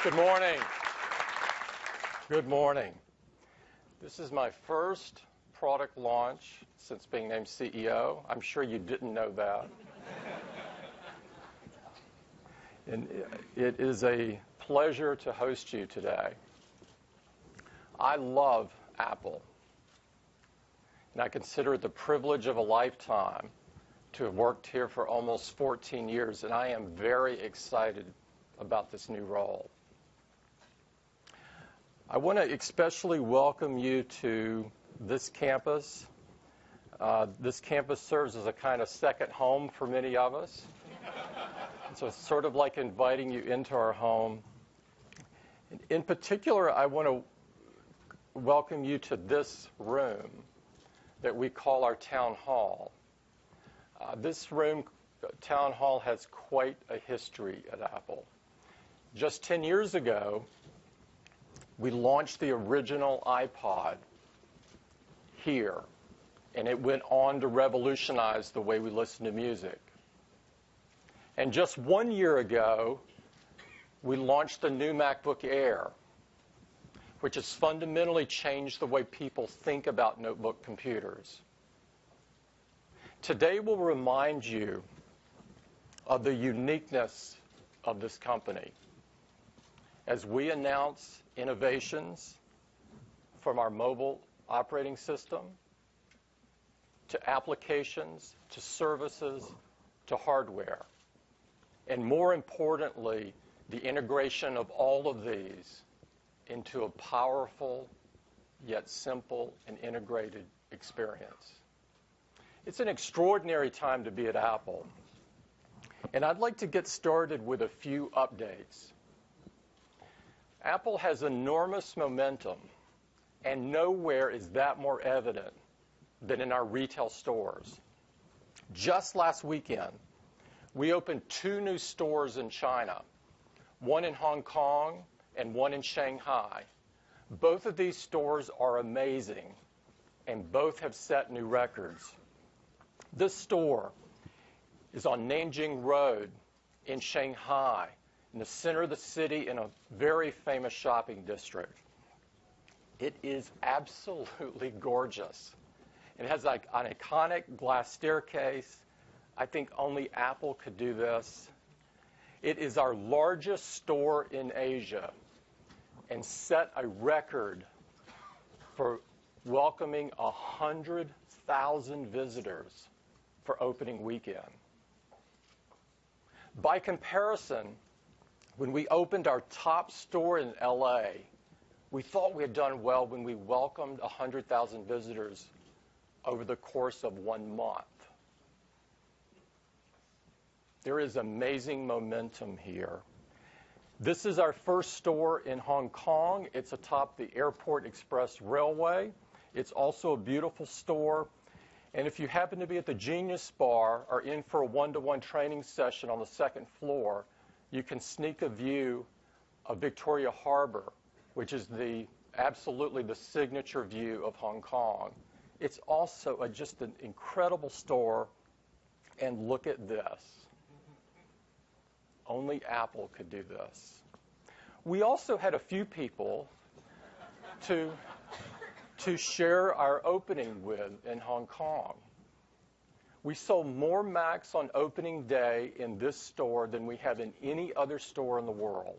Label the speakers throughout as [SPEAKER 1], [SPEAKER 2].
[SPEAKER 1] Good morning. Good morning. This is my first product launch since being named CEO. I'm sure you didn't know that. And it is a pleasure to host you today. I love Apple, and I consider it the privilege of a lifetime to have worked here for almost 14 years, and I am very excited about this new role. I want to especially welcome you to this campus. This campus serves as a kind of second home for many of us. So it's sort of like inviting you into our home. In particular, I want to welcome you to this room that we call our town hall. This room, town hall, has quite a history at Apple. Just 10 years ago, we launched the original iPod here, and it went on to revolutionize the way we listen to music. And just 1 year ago, we launched the new MacBook Air, which has fundamentally changed the way people think about notebook computers. Today, we'll remind you of the uniqueness of this company as we announce innovations from our mobile operating system to applications, to services, to hardware. And more importantly, the integration of all of these into a powerful yet simple and integrated experience. It's an extraordinary time to be at Apple. And I'd like to get started with a few updates. Apple has enormous momentum, and nowhere is that more evident than in our retail stores. Just last weekend, we opened 2 new stores in China, one in Hong Kong and one in Shanghai. Both of these stores are amazing, and both have set new records. This store is on Nanjing Road in Shanghai, in the center of the city, in a very famous shopping district. It is absolutely gorgeous. It has like an iconic glass staircase. I think only Apple could do this. It is our largest store in Asia and set a record for welcoming 100,000 visitors for opening weekend. By comparison, when we opened our top store in LA, we thought we had done well when we welcomed 100,000 visitors over the course of 1 month. There is amazing momentum here. This is our first store in Hong Kong. It's atop the Airport Express Railway. It's also a beautiful store. And if you happen to be at the Genius Bar or in for a one-to-one training session on the second floor, you can sneak a view of Victoria Harbor, which is absolutely the signature view of Hong Kong. It's also just an incredible store. And look at this. Only Apple could do this. We also had a few people to share our opening with in Hong Kong. We sold more Macs on opening day in this store than we have in any other store in the world.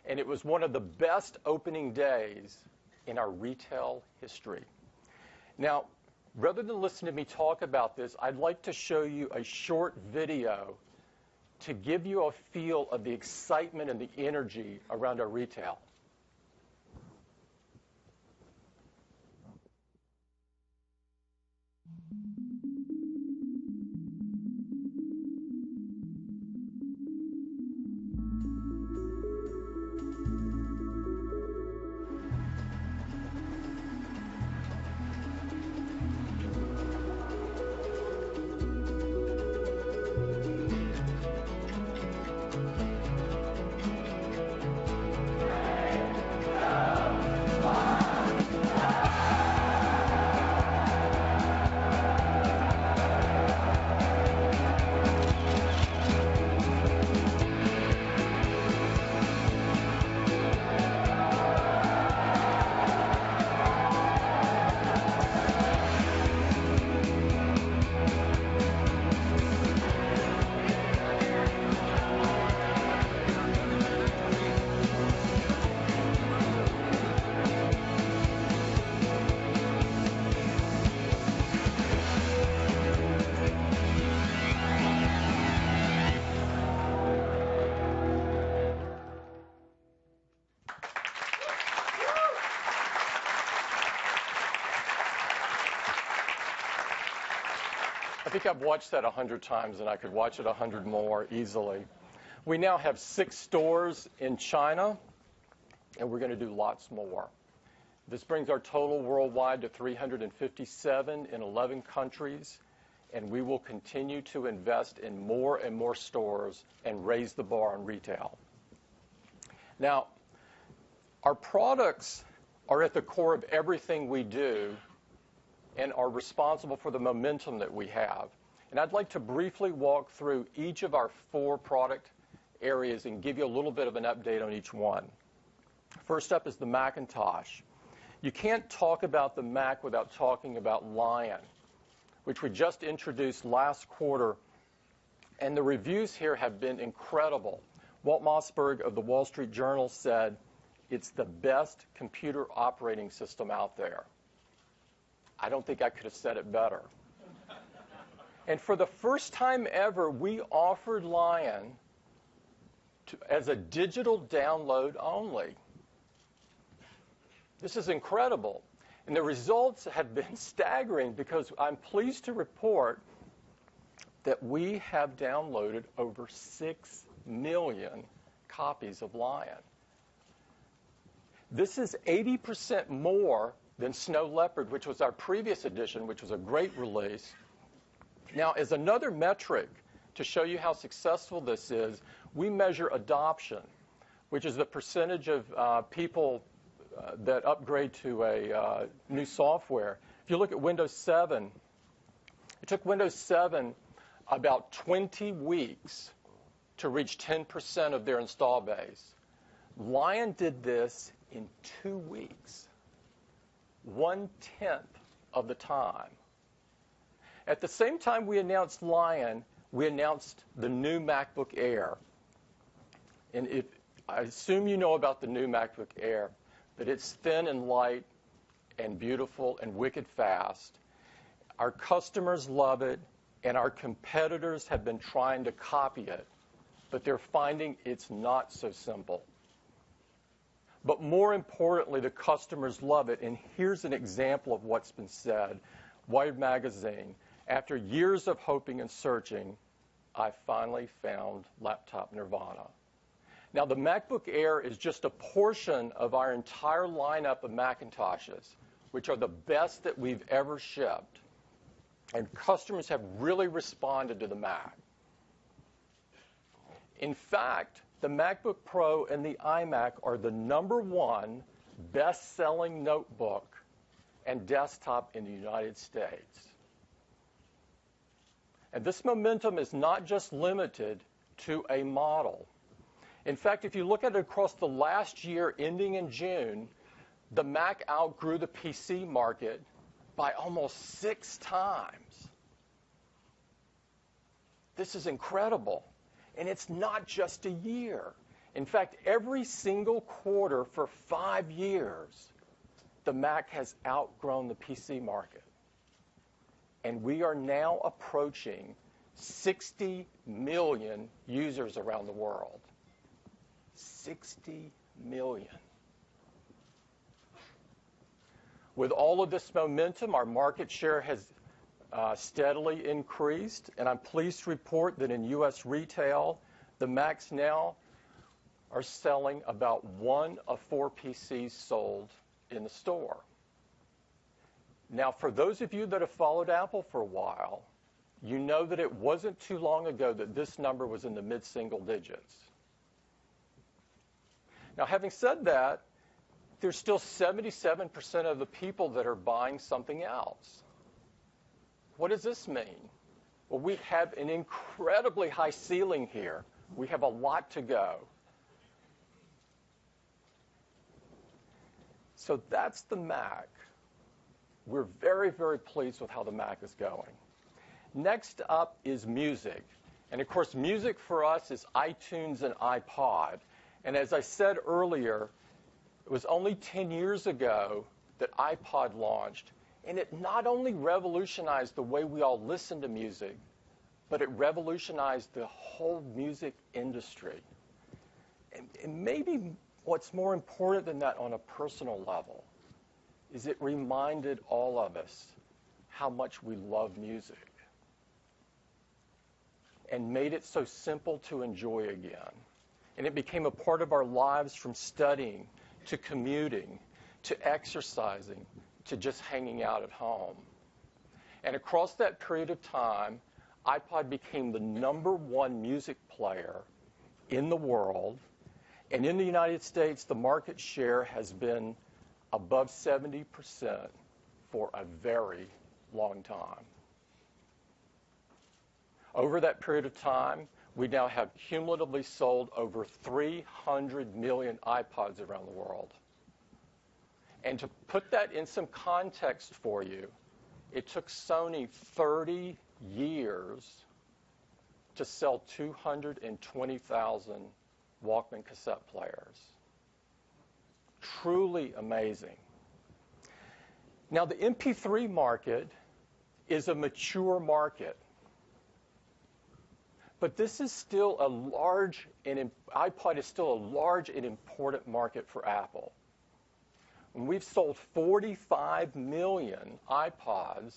[SPEAKER 1] And it was one of the best opening days in our retail history. Now, rather than listen to me talk about this, I'd like to show you a short video to give you a feel of the excitement and the energy around our retail. I think I've watched that 100 times, and I could watch it 100 more easily. We now have 6 stores in China, and we're going to do lots more. This brings our total worldwide to 357 in 11 countries, and we will continue to invest in more and more stores and raise the bar on retail. Now, our products are at the core of everything we do and are responsible for the momentum that we have. And I'd like to briefly walk through each of our 4 product areas and give you a little bit of an update on each one. First up is the Macintosh. You can't talk about the Mac without talking about Lion, which we just introduced last quarter, and the reviews here have been incredible. Walt Mossberg of the Wall Street Journal said, "It's the best computer operating system out there." I don't think I could have said it better. And for the first time ever, we offered Lion as a digital download only. This is incredible. And the results have been staggering because I'm pleased to report that we have downloaded over 6 million copies of Lion. This is 80% more than Snow Leopard, which was our previous edition, which was a great release. Now, as another metric to show you how successful this is, we measure adoption, which is the percentage of people that upgrade to a new software. If you look at Windows 7, it took Windows 7 about 20 weeks to reach 10% of their install base. Lion did this in 2 weeks. 1/10 of the time. At the same time we announced Lion, we announced the new MacBook Air. And I assume you know about the new MacBook Air, that it's thin and light and beautiful and wicked fast. Our customers love it, and our competitors have been trying to copy it, but they're finding it's not so simple. But more importantly, the customers love it. And here's an example of what's been said. Wired Magazine, after years of hoping and searching, I finally found Laptop Nirvana. Now, the MacBook Air is just a portion of our entire lineup of Macintoshes, which are the best that we've ever shipped. And customers have really responded to the Mac. In fact, the MacBook Pro and the iMac are the #1 best-selling notebook and desktop in the United States. And this momentum is not just limited to a model. In fact, if you look at it across the last year ending in June, the Mac outgrew the PC market by almost 6 times. This is incredible. And it's not just a year. In fact, every single quarter for 5 years, the Mac has outgrown the PC market. And we are now approaching 60 million users around the world. 60 million. With all of this momentum, our market share has steadily increased, and I'm pleased to report that in U.S. retail, the Macs now are selling about 1 of 4 PCs sold in the store. Now, for those of you that have followed Apple for a while, you know that it wasn't too long ago that this number was in the mid-single digits. Now, having said that, there's still 77% of the people that are buying something else. What does this mean? Well, we have an incredibly high ceiling here. We have a lot to go. So that's the Mac. We're very, very pleased with how the Mac is going. Next up is music. And of course, music for us is iTunes and iPod. And as I said earlier, it was only 10 years ago that iPod launched. And it not only revolutionized the way we all listen to music, but it revolutionized the whole music industry. And maybe what's more important than that on a personal level is it reminded all of us how much we love music. and made it so simple to enjoy again. And it became a part of our lives, from studying to commuting to exercising to just hanging out at home. And across that period of time, iPod became the #1 music player in the world. And in the United States, the market share has been above 70% for a very long time. Over that period of time, we now have cumulatively sold over 300 million iPods around the world. And to put that in some context for you, it took Sony 30 years to sell 220,000 Walkman cassette players. Truly amazing. Now, the MP3 market is a mature market. But this is still a large, and iPod is still a large and important market for Apple. And we've sold 45 million iPods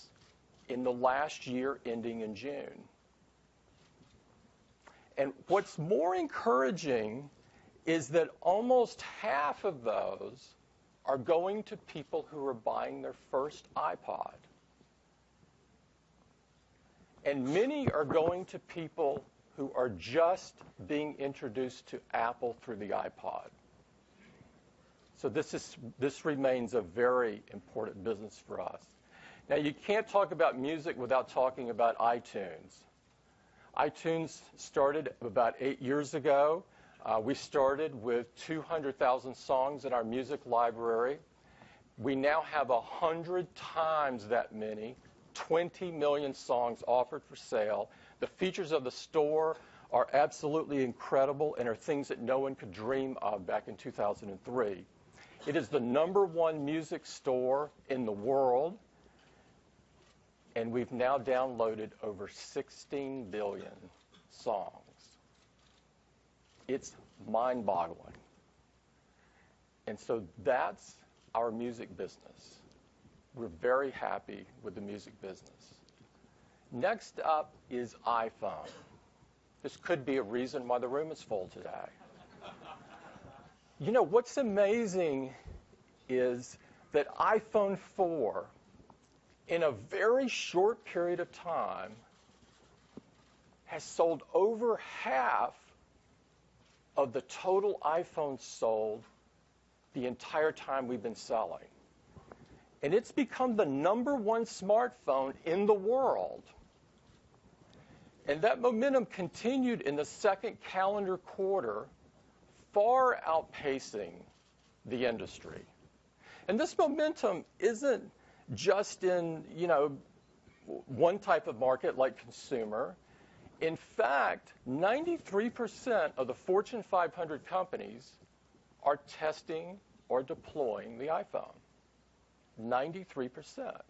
[SPEAKER 1] in the last year ending in June. And what's more encouraging is that almost half of those are going to people who are buying their first iPod. And many are going to people who are just being introduced to Apple through the iPod. So this remains a very important business for us. Now, you can't talk about music without talking about iTunes. iTunes started about 8 years ago. We started with 200,000 songs in our music library. We now have 100 times that many, 20 million songs offered for sale. The features of the store are absolutely incredible and are things that no one could dream of back in 2003. It is the #1 music store in the world, and we've now downloaded over 16 billion songs. It's mind-boggling. And so that's our music business. We're very happy with the music business. Next up is iPhone. This could be a reason why the room is full today. You know, what's amazing is that iPhone 4, in a very short period of time, has sold over half of the total iPhones sold the entire time we've been selling. And it's become the #1 smartphone in the world. And that momentum continued in the second calendar quarter, far outpacing the industry. And this momentum isn't just in, one type of market like consumer. In fact, 93% of the Fortune 500 companies are testing or deploying the iPhone. 93%.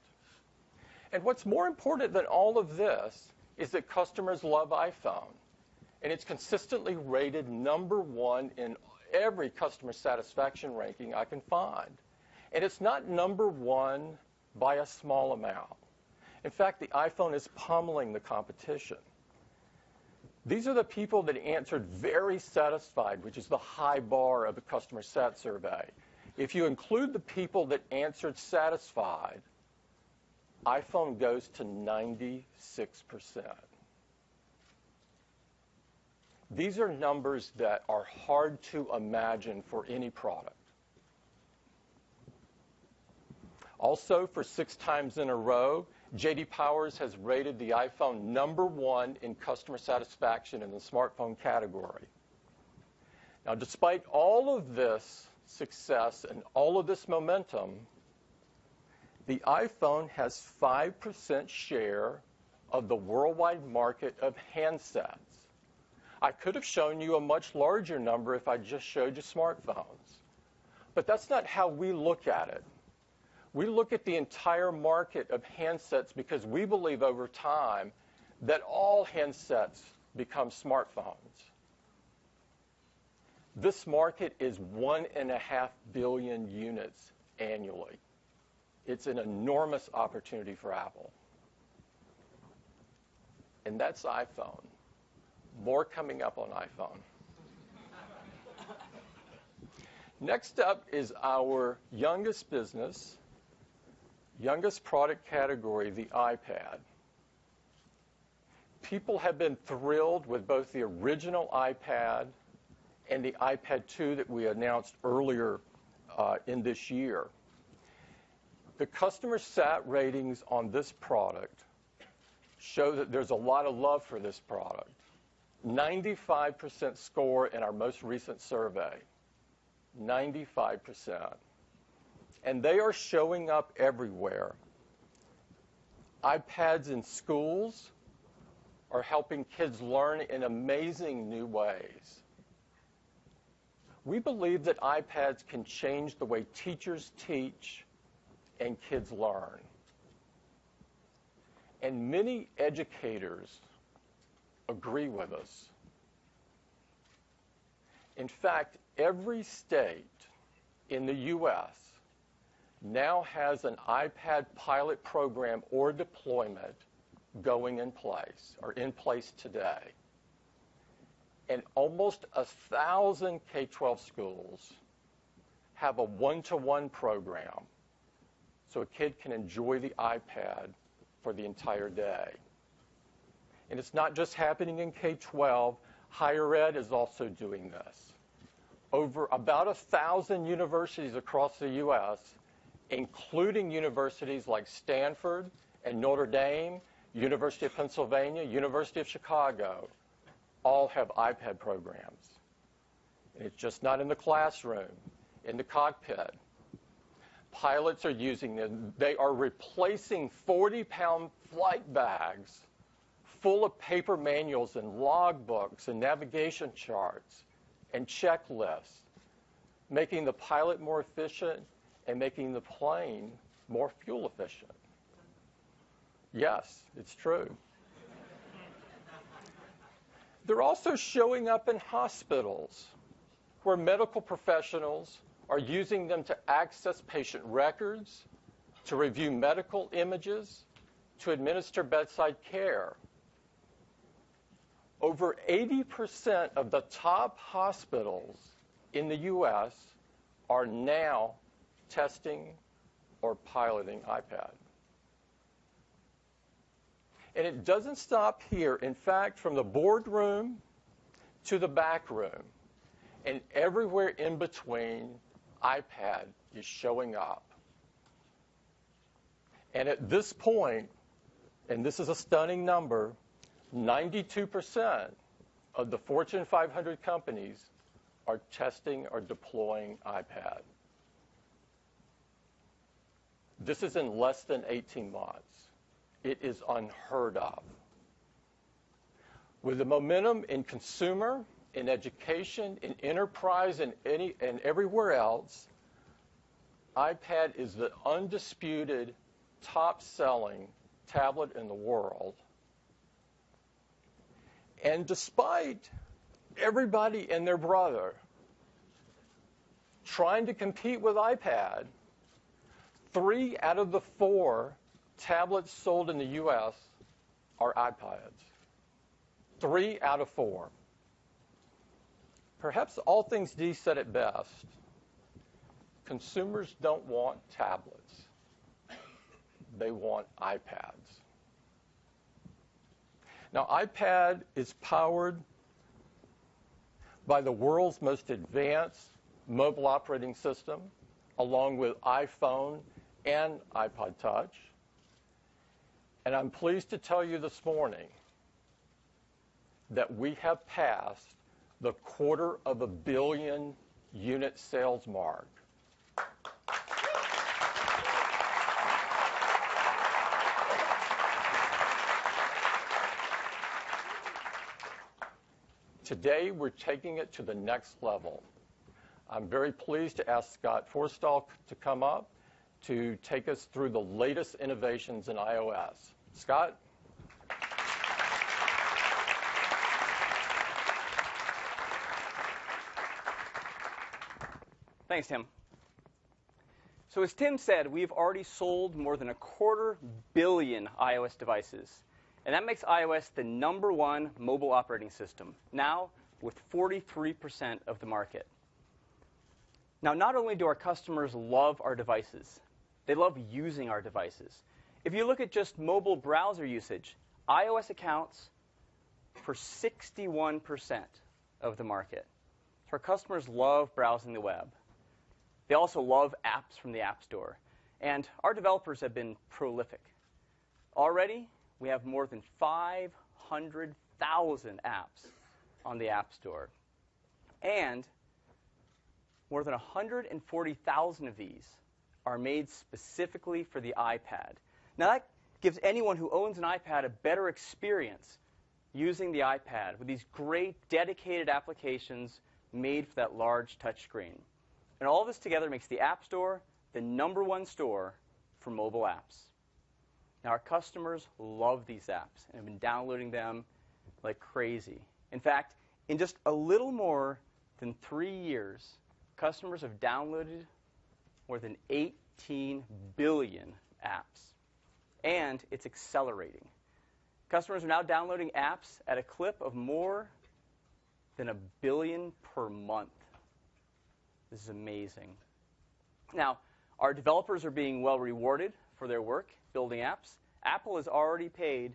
[SPEAKER 1] And what's more important than all of this is that customers love iPhone. And it's consistently rated #1 in every customer satisfaction ranking I can find. And it's not #1 by a small amount. In fact, the iPhone is pummeling the competition. These are the people that answered very satisfied, which is the high bar of the customer sat survey. If you include the people that answered satisfied, iPhone goes to 96%. These are numbers that are hard to imagine for any product. Also, for 6 times in a row, J.D. Powers has rated the iPhone #1 in customer satisfaction in the smartphone category. Now, despite all of this success and all of this momentum, the iPhone has 5% share of the worldwide market of handsets. I could have shown you a much larger number if I just showed you smartphones. But that's not how we look at it. We look at the entire market of handsets because we believe over time that all handsets become smartphones. This market is 1.5 billion units annually. It's an enormous opportunity for Apple. And that's iPhone. More coming up on iPhone. Next up is our youngest business, youngest product category, the iPad. People have been thrilled with both the original iPad and the iPad 2 that we announced earlier in this year. The customer sat ratings on this product show that there's a lot of love for this product. 95% score in our most recent survey. 95%. And they are showing up everywhere. iPads in schools are helping kids learn in amazing new ways. We believe that iPads can change the way teachers teach and kids learn. And many educators agree with us. In fact, every state in the U.S. now has an iPad pilot program or deployment going in place, or in place today. And almost 1,000 K-12 schools have a one-to-one program so a kid can enjoy the iPad for the entire day. And it's not just happening in K-12. Higher ed is also doing this. Over about 1,000 universities across the U.S., including universities like Stanford and Notre Dame, University of Pennsylvania, University of Chicago, all have iPad programs. And it's just not in the classroom, in the cockpit. Pilots are using them. They are replacing 40-pound flight bags full of paper manuals and logbooks and navigation charts and checklists, making the pilot more efficient and making the plane more fuel efficient. Yes, it's true. They're also showing up in hospitals where medical professionals are using them to access patient records, to review medical images, to administer bedside care. Over 80% of the top hospitals in the U.S. are now testing or piloting iPad. And it doesn't stop here. In fact, from the boardroom to the back room and everywhere in between, iPad is showing up. And at this point, and this is a stunning number, 92% of the Fortune 500 companies are testing or deploying iPad. This is in less than 18 months. It is unheard of. With the momentum in consumer, in education, in enterprise, and everywhere else, iPad is the undisputed top-selling tablet in the world. And despite everybody and their brother trying to compete with iPad, 3 out of the 4 tablets sold in the U.S. are iPads. 3 out of 4. Perhaps All Things D said it best. Consumers don't want tablets. They want iPads. Now, iPad is powered by the world's most advanced mobile operating system, along with iPhone and iPod Touch. And I'm pleased to tell you this morning that we have passed the 250 million unit sales mark. Today, we're taking it to the next level. I'm very pleased to ask Scott Forstall to come up to take us through the latest innovations in iOS. Scott?
[SPEAKER 2] Thanks, Tim. So as Tim said, we've already sold more than 250 million iOS devices. And that makes iOS the #1 mobile operating system, now with 43% of the market. Now, not only do our customers love our devices, they love using our devices. If you look at just mobile browser usage, iOS accounts for 61% of the market. So our customers love browsing the web. They also love apps from the App Store. And our developers have been prolific. Already, we have more than 500,000 apps on the App Store. And more than 140,000 of these are made specifically for the iPad. Now, that gives anyone who owns an iPad a better experience using the iPad with these great dedicated applications made for that large touchscreen. And all this together makes the App Store the #1 store for mobile apps. Now, our customers love these apps and have been downloading them like crazy. In fact, in just a little more than 3 years, customers have downloaded more than 18 billion apps. And it's accelerating. Customers are now downloading apps at a clip of more than 1 billion per month. This is amazing. Now, our developers are being well rewarded for their work building apps. Apple has already paid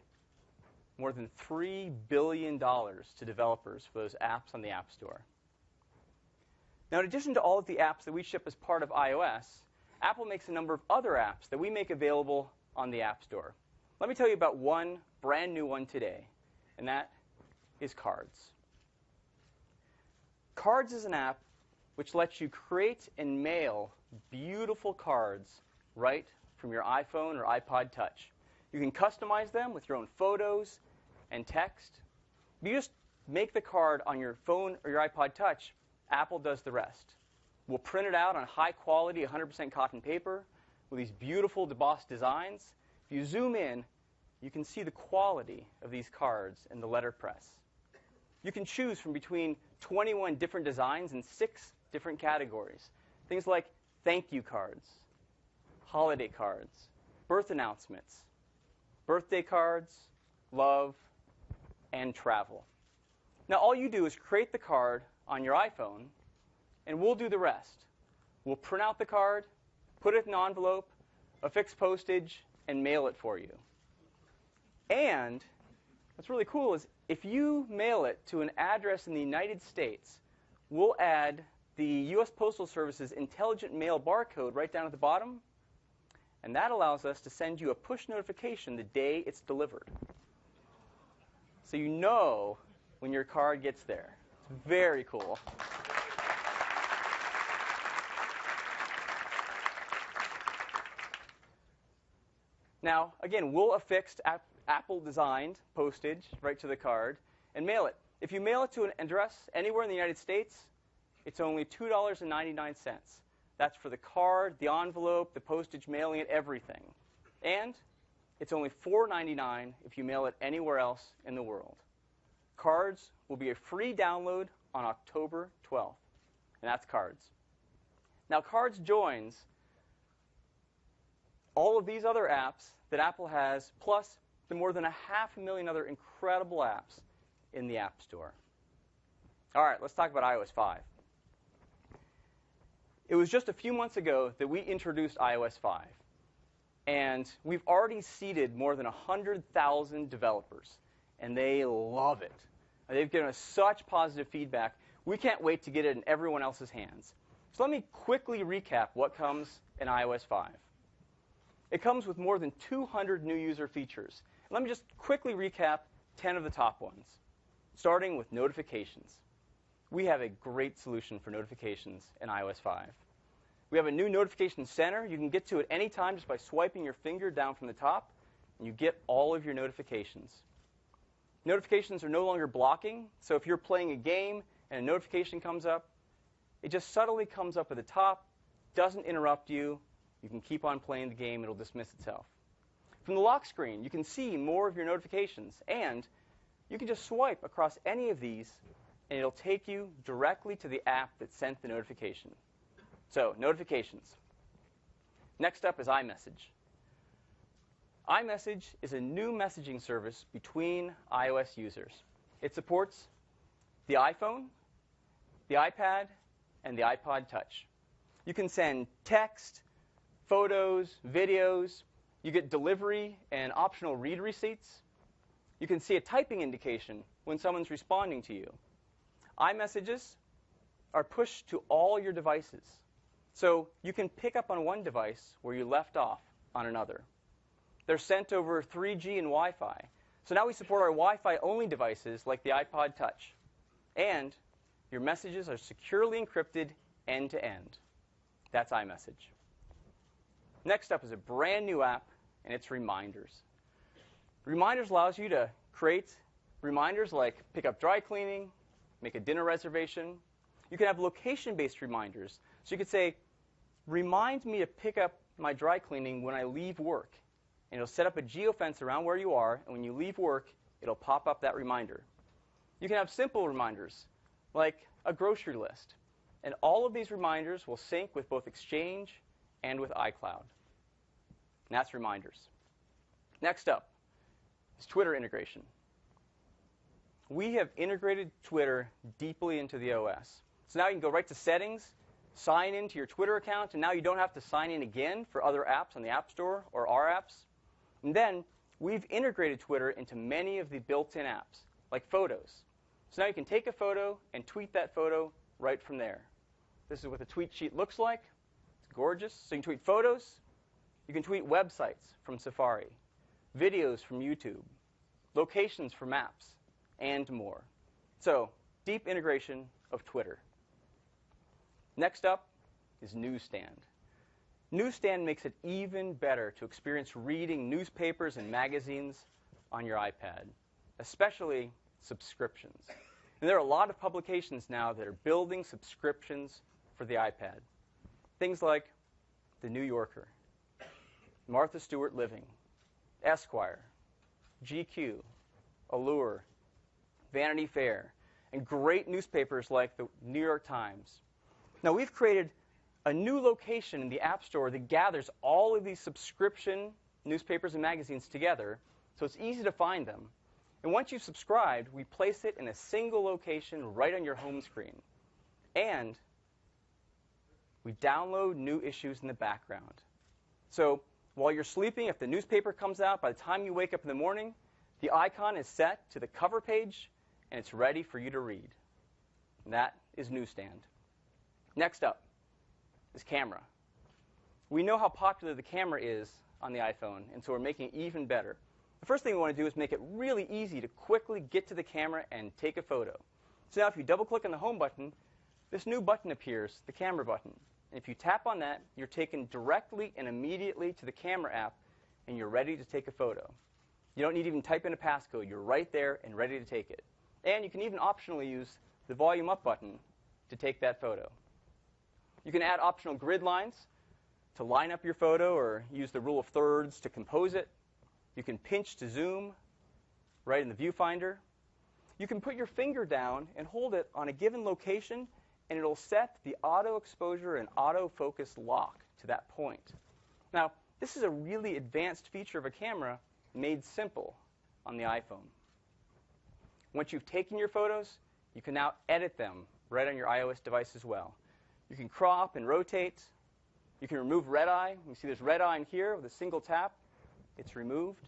[SPEAKER 2] more than $3 billion to developers for those apps on the App Store. Now, in addition to all of the apps that we ship as part of iOS, Apple makes a number of other apps that we make available on the App Store. Let me tell you about one brand new one today, and that is Cards. Cards is an app which lets you create and mail beautiful cards right from your iPhone or iPod Touch. You can customize them with your own photos and text. You just make the card on your phone or your iPod Touch. Apple does the rest. We'll print it out on high-quality, 100% cotton paper with these beautiful embossed designs. If you zoom in, you can see the quality of these cards in the letterpress. You can choose from between 21 different designs in 6 different categories. Things like thank you cards, holiday cards, birth announcements, birthday cards, love, and travel. Now, all you do is create the card on your iPhone, and we'll do the rest. We'll print out the card, put it in an envelope, affix postage, and mail it for you. And what's really cool is if you mail it to an address in the United States, we'll add the U.S. Postal Service's intelligent mail barcode right down at the bottom, and that allows us to send you a push notification the day it's delivered. So you know when your card gets there. It's very cool. Now, again, we'll affix Apple-designed postage right to the card and mail it. If you mail it to an address anywhere in the United States, it's only $2.99. That's for the card, the envelope, the postage, mailing it, everything. And it's only $4.99 if you mail it anywhere else in the world. Cards will be a free download on October 12th, and that's Cards. Now, Cards joins all of these other apps that Apple has, plus the more than 500,000 other incredible apps in the App Store. All right, let's talk about iOS 5. It was just a few months ago that we introduced iOS 5. And we've already seeded more than 100,000 developers. And they love it. They've given us such positive feedback. We can't wait to get it in everyone else's hands. So let me quickly recap what comes in iOS 5. It comes with more than 200 new user features. Let me just quickly recap 10 of the top ones, starting with notifications. We have a great solution for notifications in iOS 5. We have a new notification center. You can get to it any time just by swiping your finger down from the top, and you get all of your notifications. Notifications are no longer blocking, so if you're playing a game and a notification comes up, it just subtly comes up at the top, doesn't interrupt you. You can keep on playing the game. It'll dismiss itself. From the lock screen, you can see more of your notifications, and you can just swipe across any of these, and it'll take you directly to the app that sent the notification. So, notifications. Next up is iMessage. iMessage is a new messaging service between iOS users. It supports the iPhone, the iPad, and the iPod Touch. You can send text, photos, videos. You get delivery and optional read receipts. You can see a typing indication when someone's responding to you. iMessages are pushed to all your devices. So you can pick up on one device where you left off on another. They're sent over 3G and Wi-Fi. So now we support our Wi-Fi only devices like the iPod Touch. And your messages are securely encrypted end to end. That's iMessage. Next up is a brand new app, and it's Reminders. Reminders allows you to create reminders like pick up dry cleaning, make a dinner reservation. You can have location-based reminders. So you could say, remind me to pick up my dry cleaning when I leave work. And it'll set up a geofence around where you are, and when you leave work, it'll pop up that reminder. You can have simple reminders, like a grocery list. And all of these reminders will sync with both Exchange and with iCloud. And that's Reminders. Next up is Twitter integration. We have integrated Twitter deeply into the OS. So now you can go right to Settings, sign into your Twitter account, and now you don't have to sign in again for other apps on the App Store or our apps. And then we've integrated Twitter into many of the built-in apps, like Photos. So now you can take a photo and tweet that photo right from there. This is what the tweet sheet looks like. It's gorgeous. So you can tweet photos. You can tweet websites from Safari, videos from YouTube, locations from maps, and more. So deep integration of Twitter. Next up is Newsstand. Newsstand makes it even better to experience reading newspapers and magazines on your iPad, especially subscriptions. And there are a lot of publications now that are building subscriptions for the iPad. Things like The New Yorker, Martha Stewart Living, Esquire, GQ, Allure, Vanity Fair, and great newspapers like the New York Times. Now, we've created a new location in the App Store that gathers all of these subscription newspapers and magazines together, so it's easy to find them. And once you've subscribed, we place it in a single location right on your home screen. And we download new issues in the background. So while you're sleeping, if the newspaper comes out, by the time you wake up in the morning, the icon is set to the cover page, and it's ready for you to read. And that is Newsstand. Next up is Camera. We know how popular the camera is on the iPhone, and so we're making it even better. The first thing we want to do is make it really easy to quickly get to the camera and take a photo. So now if you double-click on the Home button, this new button appears, the Camera button. And if you tap on that, you're taken directly and immediately to the Camera app, and you're ready to take a photo. You don't need to even type in a passcode. You're right there and ready to take it. And you can even optionally use the Volume Up button to take that photo. You can add optional grid lines to line up your photo or use the rule of thirds to compose it. You can pinch to zoom right in the viewfinder. You can put your finger down and hold it on a given location, and it'll set the auto exposure and autofocus lock to that point. Now, this is a really advanced feature of a camera made simple on the iPhone. Once you've taken your photos, you can now edit them right on your iOS device as well. You can crop and rotate. You can remove red eye. You see there's red eye in here with a single tap. It's removed.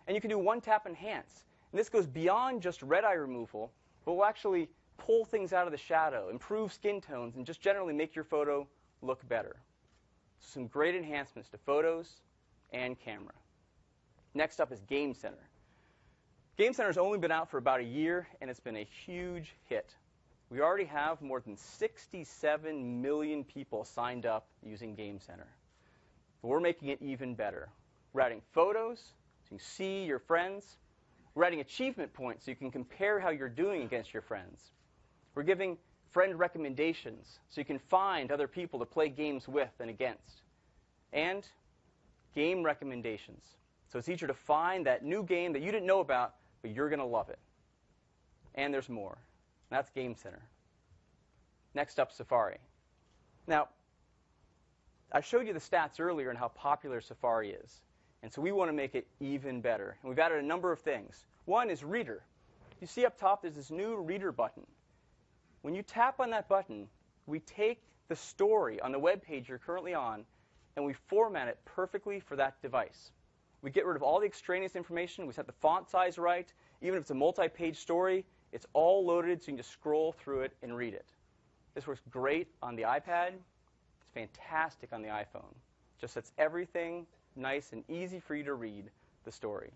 [SPEAKER 2] And you can do one-tap enhance. And this goes beyond just red eye removal, but will actually pull things out of the shadow, improve skin tones, and just generally make your photo look better. Some great enhancements to photos and camera. Next up is Game Center. Game Center has only been out for about a year, and it's been a huge hit. We already have more than 67 million people signed up using Game Center. But we're making it even better. We're adding photos so you can see your friends. We're adding achievement points so you can compare how you're doing against your friends. We're giving friend recommendations so you can find other people to play games with and against. And game recommendations. So it's easier to find that new game that you didn't know about, but you're going to love it. And there's more. That's Game Center. Next up, Safari. Now, I showed you the stats earlier on how popular Safari is. And so we want to make it even better. And we've added a number of things. One is Reader. You see up top, there's this new Reader button. When you tap on that button, we take the story on the web page you're currently on, and we format it perfectly for that device. We get rid of all the extraneous information. We set the font size right. Even if it's a multi-page story, it's all loaded so you can just scroll through it and read it. This works great on the iPad. It's fantastic on the iPhone. Just sets everything nice and easy for you to read the story.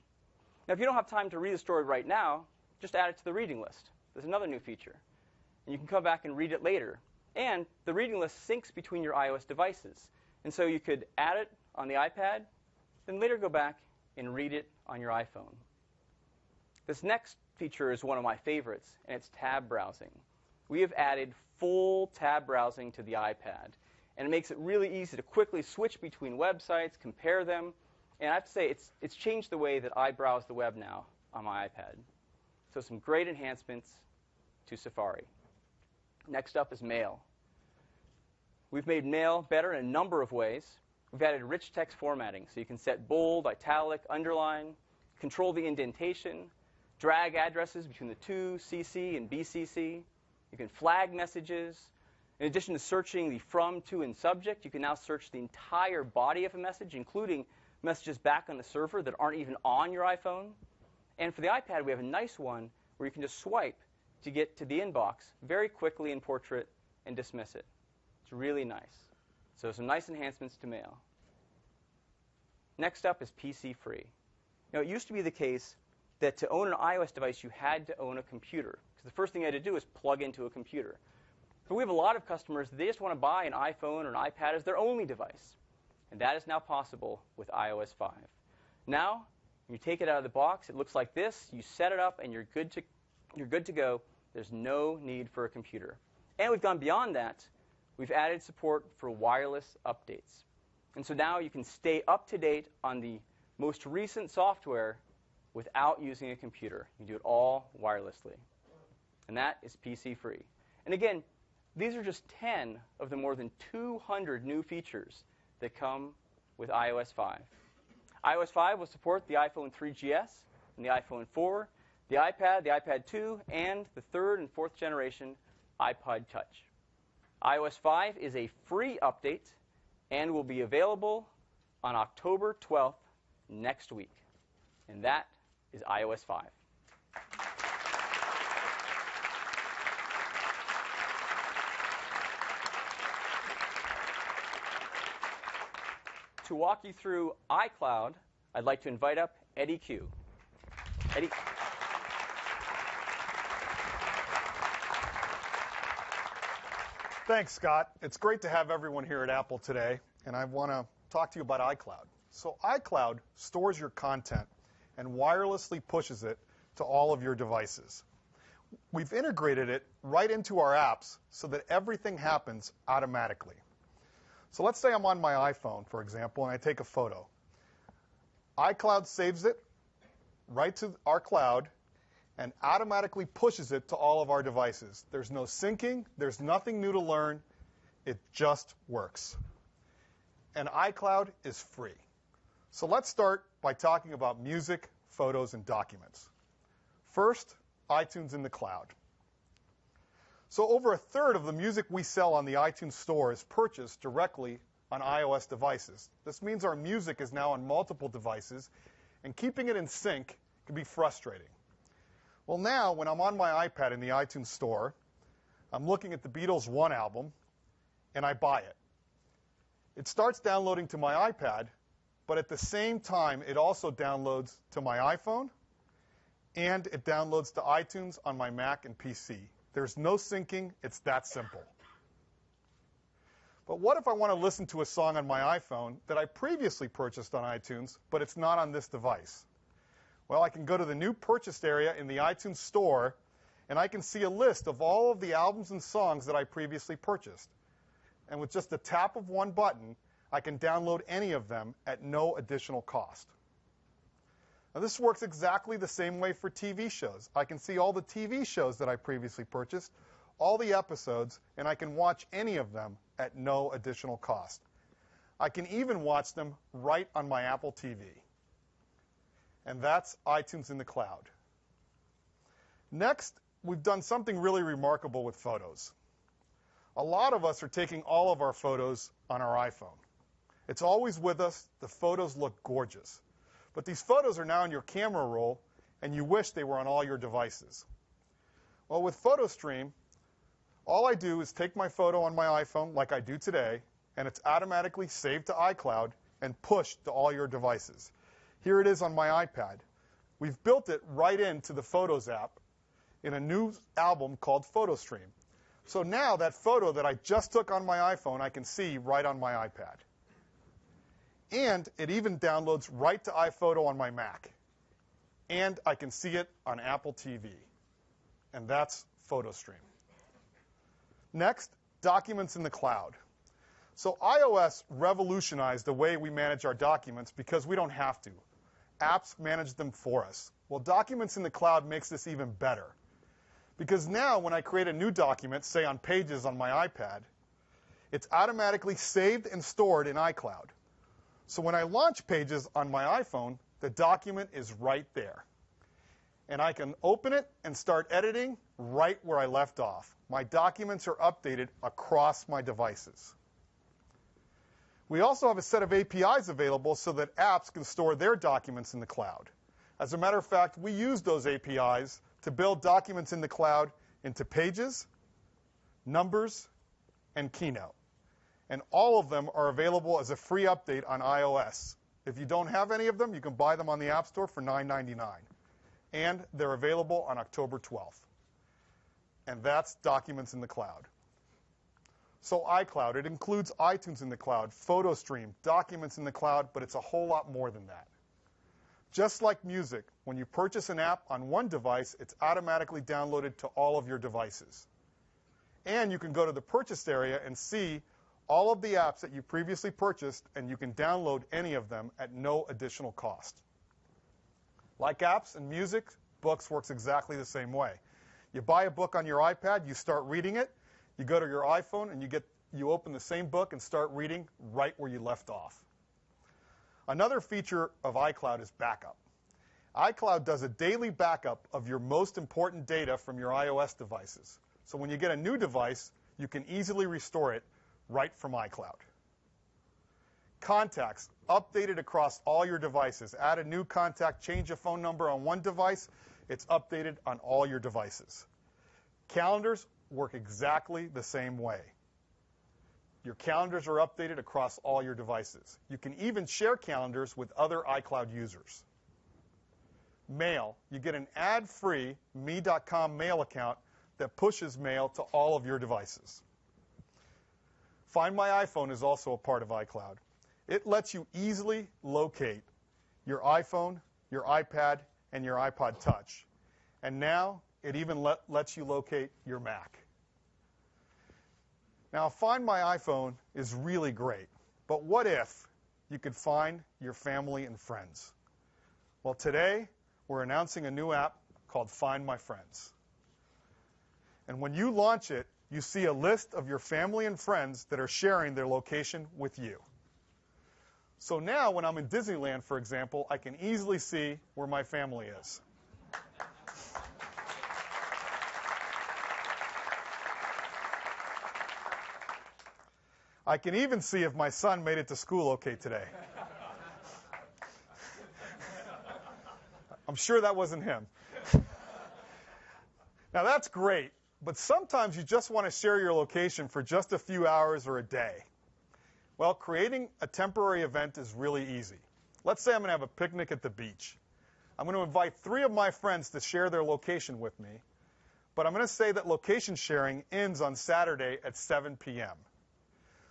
[SPEAKER 2] Now, if you don't have time to read the story right now, just add it to the reading list. There's another new feature. And you can come back and read it later. And the reading list syncs between your iOS devices. And so you could add it on the iPad, then later go back and read it on your iPhone. This next feature is one of my favorites, and it's tab browsing. We have added full tab browsing to the iPad, and it makes it really easy to quickly switch between websites, compare them, and I have to say it's changed the way that I browse the web now on my iPad. So some great enhancements to Safari. Next up is Mail. We've made Mail better in a number of ways. We've added rich text formatting, so you can set bold, italic, underline, control the indentation, drag addresses between the to, CC, and BCC. You can flag messages. In addition to searching the from, to, and subject, you can now search the entire body of a message, including messages back on the server that aren't even on your iPhone. And for the iPad, we have a nice one where you can just swipe to get to the inbox very quickly in Portrait and dismiss it. It's really nice. So some nice enhancements to Mail. Next up is PC free. Now, it used to be the case that to own an iOS device, you had to own a computer, because the first thing you had to do is plug into a computer. But we have a lot of customers, they just want to buy an iPhone or an iPad as their only device. And that is now possible with iOS 5. Now, when you take it out of the box, it looks like this. You set it up, and you're good to go. There's no need for a computer. And we've gone beyond that. We've added support for wireless updates. And so now you can stay up to date on the most recent software without using a computer. You can do it all wirelessly. And that is PC free. And again, these are just 10 of the more than 200 new features that come with iOS 5. iOS 5 will support the iPhone 3GS and the iPhone 4, the iPad 2, and the third and fourth generation iPod Touch. iOS 5 is a free update and will be available on October 12th next week. And that is iOS 5. To walk you through iCloud, I'd like to invite up Eddie Q. Eddie.
[SPEAKER 3] Thanks, Scott. It's great to have everyone here at Apple today, and I want to talk to you about iCloud. So iCloud stores your content and wirelessly pushes it to all of your devices. We've integrated it right into our apps so that everything happens automatically. So let's say I'm on my iPhone, for example, and I take a photo. iCloud saves it right to our cloud and automatically pushes it to all of our devices. There's no syncing. There's nothing new to learn. It just works. And iCloud is free. So let's start by talking about music, photos, and documents. First, iTunes in the cloud. So over a third of the music we sell on the iTunes Store is purchased directly on iOS devices. This means our music is now on multiple devices, and keeping it in sync can be frustrating. Well, now, when I'm on my iPad in the iTunes Store, I'm looking at the Beatles 1 album, and I buy it. It starts downloading to my iPad, but at the same time, it also downloads to my iPhone, and it downloads to iTunes on my Mac and PC. There's no syncing. It's that simple. But what if I want to listen to a song on my iPhone that I previously purchased on iTunes, but it's not on this device? Well, I can go to the new purchased area in the iTunes Store, and I can see a list of all of the albums and songs that I previously purchased. And with just the tap of one button, I can download any of them at no additional cost. Now, this works exactly the same way for TV shows. I can see all the TV shows that I previously purchased, all the episodes, and I can watch any of them at no additional cost. I can even watch them right on my Apple TV. and that's iTunes in the cloud. Next, we've done something really remarkable with photos. A lot of us are taking all of our photos on our iPhone. It's always with us. The photos look gorgeous. But these photos are now in your camera roll, and you wish they were on all your devices. Well, with PhotoStream, all I do is take my photo on my iPhone, like I do today, and it's automatically saved to iCloud and pushed to all your devices. Here it is on my iPad. We've built it right into the Photos app in a new album called PhotoStream. So now that photo that I just took on my iPhone, I can see right on my iPad. And it even downloads right to iPhoto on my Mac. And I can see it on Apple TV. And that's PhotoStream. Next, documents in the cloud. So iOS revolutionized the way we manage our documents because we don't have to. Apps manage them for us. Well, documents in the cloud makes this even better. Because now when I create a new document, say on Pages on my iPad, it's automatically saved and stored in iCloud. So when I launch Pages on my iPhone, the document is right there. And I can open it and start editing right where I left off. My documents are updated across my devices. We also have a set of APIs available so that apps can store their documents in the cloud. As a matter of fact, we use those APIs to build documents in the cloud into Pages, Numbers, and Keynote. And all of them are available as a free update on iOS. If you don't have any of them, you can buy them on the App Store for $9.99. And they're available on October 12th. And that's documents in the cloud. So iCloud, it includes iTunes in the cloud, PhotoStream, documents in the cloud, but it's a whole lot more than that. Just like music, when you purchase an app on one device, it's automatically downloaded to all of your devices. And you can go to the purchased area and see all of the apps that you previously purchased, and you can download any of them at no additional cost. Like apps and music, books works exactly the same way. You buy a book on your iPad, you start reading it, you go to your iPhone, and you open the same book and start reading right where you left off. Another feature of iCloud is backup. iCloud does a daily backup of your most important data from your iOS devices. So when you get a new device, you can easily restore it right from iCloud. Contacts, updated across all your devices. Add a new contact, change a phone number on one device, it's updated on all your devices. Calendars work exactly the same way. Your calendars are updated across all your devices. You can even share calendars with other iCloud users. Mail, you get an ad-free me.com mail account that pushes mail to all of your devices. Find My iPhone is also a part of iCloud. It lets you easily locate your iPhone, your iPad, and your iPod Touch. And now it even lets you locate your Mac. Now, Find My iPhone is really great, but what if you could find your family and friends? Well, today we're announcing a new app called Find My Friends. And when you launch it, you see a list of your family and friends that are sharing their location with you. So now when I'm in Disneyland, for example, I can easily see where my family is. I can even see if my son made it to school okay today. I'm sure that wasn't him. Now that's great, but sometimes you just want to share your location for just a few hours or a day. Well, creating a temporary event is really easy. Let's say I'm going to have a picnic at the beach. I'm going to invite 3 of my friends to share their location with me, but I'm going to say that location sharing ends on Saturday at 7 p.m.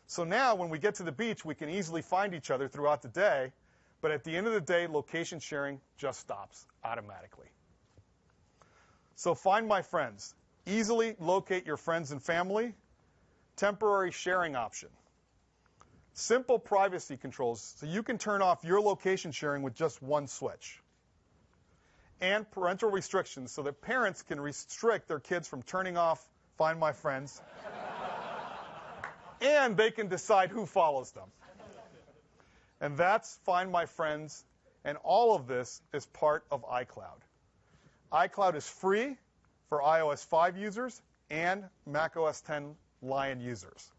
[SPEAKER 3] So now when we get to the beach, we can easily find each other throughout the day, but at the end of the day, location sharing just stops automatically. So Find My Friends. Easily locate your friends and family. Temporary sharing option. Simple privacy controls, so you can turn off your location sharing with just one switch. And parental restrictions, so that parents can restrict their kids from turning off Find My Friends. And they can decide who follows them. And that's Find My Friends And all of this is part of iCloud. iCloud is free for iOS 5 users and macOS 10 Lion users.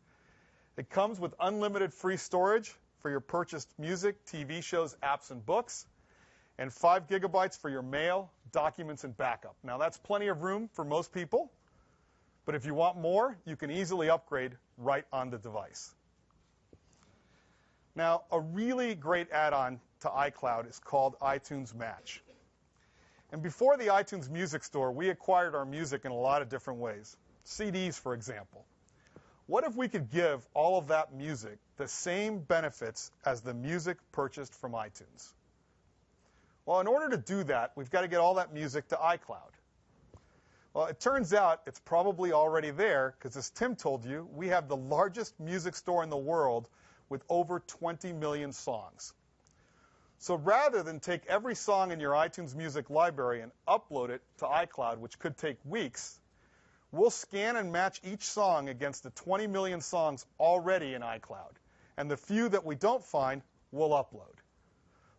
[SPEAKER 3] It comes with unlimited free storage for your purchased music, TV shows, apps, and books, and 5 gigabytes for your mail, documents, and backup. Now, that's plenty of room for most people, but if you want more, you can easily upgrade right on the device. Now, a really great add-on to iCloud is called iTunes Match. And before the iTunes Music Store, we acquired our music in a lot of different ways. CDs, for example. What if we could give all of that music the same benefits as the music purchased from iTunes? Well, in order to do that, we've got to get all that music to iCloud. Well, it turns out it's probably already there because, as Tim told you, we have the largest music store in the world with over 20 million songs. So rather than take every song in your iTunes music library and upload it to iCloud, which could take weeks, we'll scan and match each song against the 20 million songs already in iCloud. And the few that we don't find, we'll upload.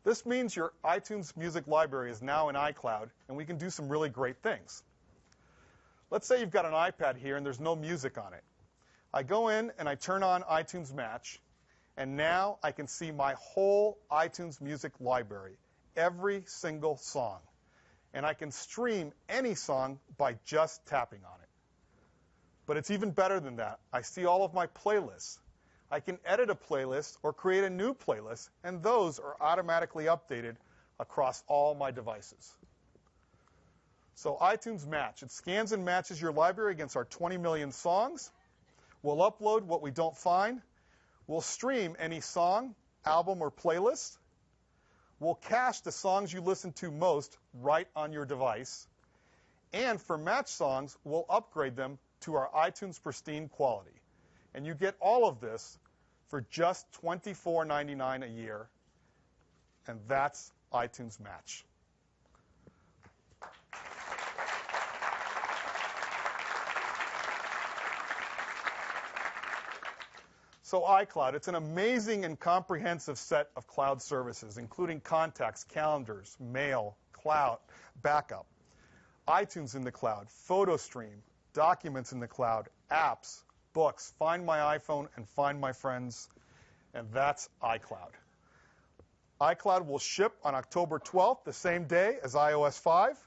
[SPEAKER 3] This means your iTunes music library is now in iCloud, and we can do some really great things. Let's say you've got an iPad here and there's no music on it. I go in and I turn on iTunes Match, and now I can see my whole iTunes music library, every single song. And I can stream any song by just tapping on it. But it's even better than that. I see all of my playlists. I can edit a playlist or create a new playlist, and those are automatically updated across all my devices. So iTunes Match, it scans and matches your library against our 20 million songs. We'll upload what we don't find. We'll stream any song, album, or playlist. We'll cache the songs you listen to most right on your device. And for match songs, we'll upgrade them to our iTunes Pristine quality. And you get all of this for just $24.99 a year. And that's iTunes Match. So iCloud, it's an amazing and comprehensive set of cloud services, including contacts, calendars, mail, cloud, backup, iTunes in the cloud, PhotoStream, documents in the cloud, apps, books, Find My iPhone, and Find My Friends, and that's iCloud. iCloud will ship on October 12th, the same day as iOS 5.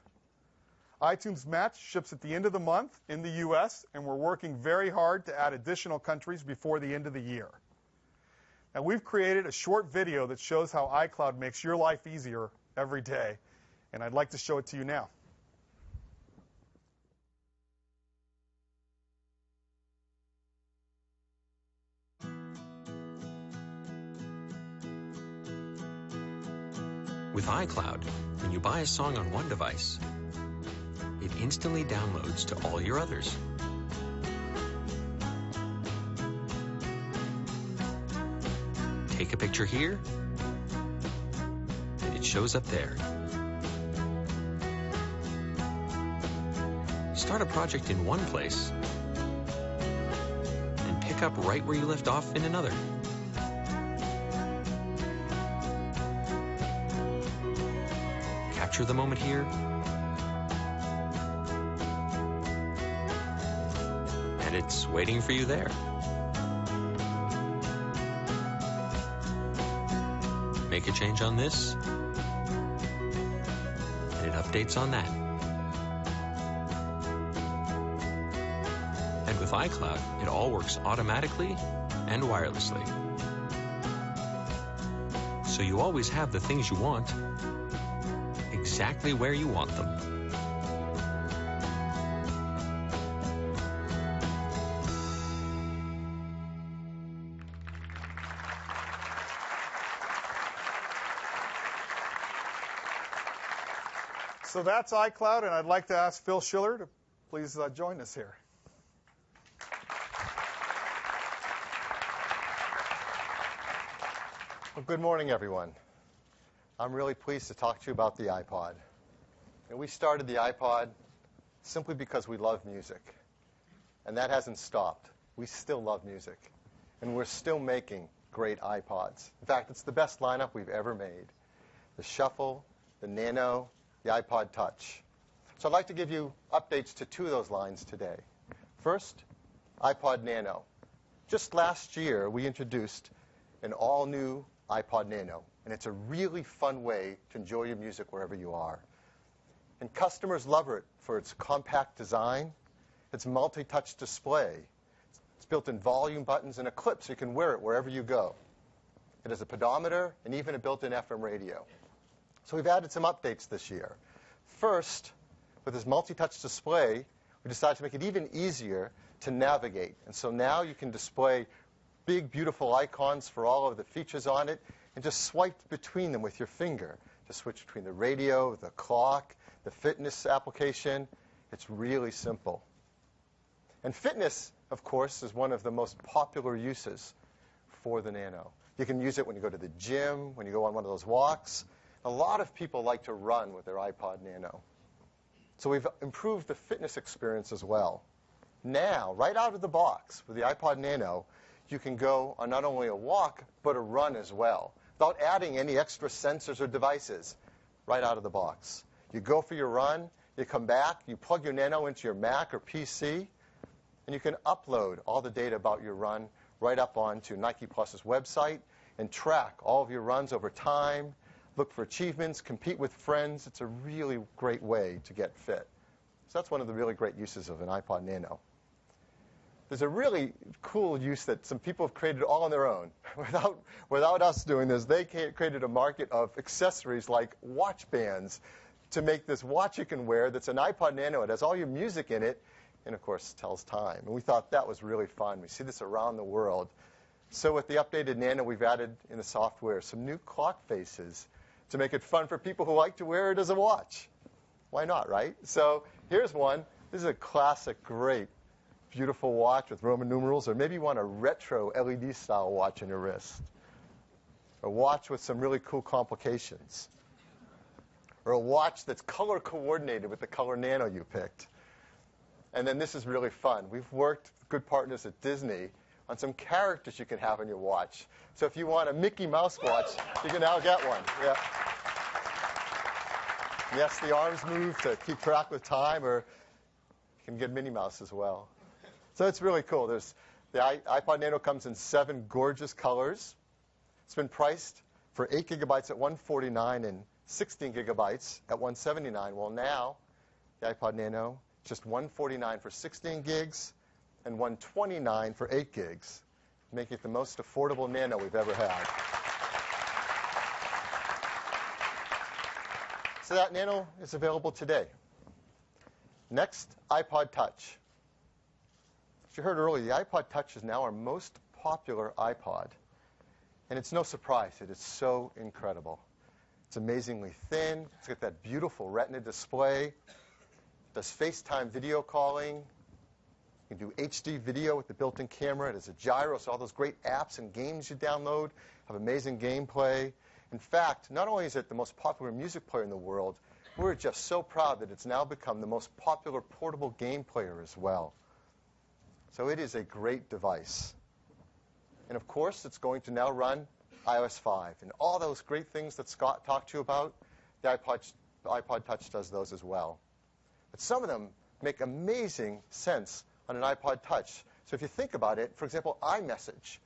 [SPEAKER 3] iTunes Match ships at the end of the month in the U.S., and we're working very hard to add additional countries before the end of the year. Now, we've created a short video that shows how iCloud makes your life easier every day, and I'd like to show it to you now.
[SPEAKER 4] With iCloud, when you buy a song on one device, it instantly downloads to all your others. Take a picture here, and it shows up there. Start a project in one place, and pick up right where you left off in another. Capture the moment here, and it's waiting for you there. Make a change on this, and it updates on that. And with iCloud, it all works automatically and wirelessly. So you always have the things you want exactly where you want them.
[SPEAKER 3] So that's iCloud, and I'd like to ask Phil Schiller to please join us here.
[SPEAKER 5] Well, good morning, everyone. I'm really pleased to talk to you about the iPod. And we started the iPod simply because we love music. And that hasn't stopped. We still love music. And we're still making great iPods. In fact, it's the best lineup we've ever made. the Shuffle, the Nano, the iPod Touch. So I'd like to give you updates to two of those lines today. First, iPod Nano. Just last year, we introduced an all-new iPod Nano, and it's a really fun way to enjoy your music wherever you are. And customers love it for its compact design, its multi-touch display. It's built-in volume buttons and a clip so you can wear it wherever you go. It has a pedometer and even a built-in FM radio. So we've added some updates this year. First, with this multi-touch display, we decided to make it even easier to navigate. And so now you can display big, beautiful icons for all of the features on it and just swipe between them with your finger to switch between the radio, the clock, the fitness application. It's really simple. And fitness, of course, is one of the most popular uses for the Nano. You can use it when you go to the gym, when you go on one of those walks. A lot of people like to run with their iPod Nano. So we've improved the fitness experience as well. Now, right out of the box with the iPod Nano, you can go on not only a walk, but a run as well, without adding any extra sensors or devices right out of the box. You go for your run, you come back, you plug your Nano into your Mac or PC, and you can upload all the data about your run right up onto Nike Plus's website and track all of your runs over time, look for achievements, compete with friends. It's a really great way to get fit. So that's one of the really great uses of an iPod Nano. There's a really cool use that some people have created all on their own. Without us doing this, they created a market of accessories like watch bands to make this watch you can wear that's an iPod Nano. It has all your music in it and, of course, tells time. And we thought that was really fun. We see this around the world. So with the updated Nano, we've added in the software some new clock faces to make it fun for people who like to wear it as a watch. Why not, right? So here's one. This is a classic, great, beautiful watch with Roman numerals, or maybe you want a retro LED-style watch on your wrist. A watch with some really cool complications. Or a watch that's color-coordinated with the color Nano you picked. And then this is really fun. We've worked with good partners at Disney on some characters you can have on your watch. So if you want a Mickey Mouse watch, you can now get one. Yeah. Yes, the arms move to keep track with time, or you can get Minnie Mouse as well. So it's really cool. The iPod Nano comes in 7 gorgeous colors. It's been priced for 8 gigabytes at $149 and 16 gigabytes at $179. Well, now the iPod Nano, just $149 for 16 gigs and $129 for 8 gigs, making it the most affordable Nano we've ever had. So that Nano is available today. Next, iPod Touch. As you heard earlier, the iPod Touch is now our most popular iPod. And it's no surprise. It is so incredible. It's amazingly thin. It's got that beautiful Retina display. It does FaceTime video calling. You can do HD video with the built-in camera. It has a gyro, so all those great apps and games you download have amazing gameplay. In fact, not only is it the most popular music player in the world, we're just so proud that it's now become the most popular portable game player as well. So it is a great device. And of course, it's going to now run iOS 5. And all those great things that Scott talked to you about, the iPod Touch does those as well. But some of them make amazing sense on an iPod Touch. So if you think about it, for example, iMessage.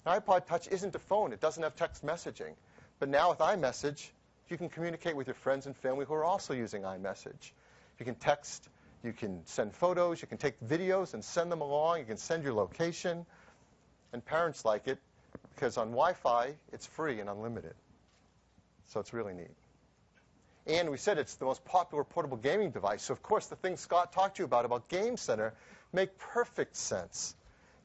[SPEAKER 5] An iPod Touch isn't a phone. It doesn't have text messaging. But now with iMessage, you can communicate with your friends and family who are also using iMessage. You can text, you can send photos, you can take videos and send them along, you can send your location. And parents like it because on Wi-Fi, it's free and unlimited. So it's really neat. And we said it's the most popular portable gaming device. So, of course, the things Scott talked to you about Game Center, make perfect sense.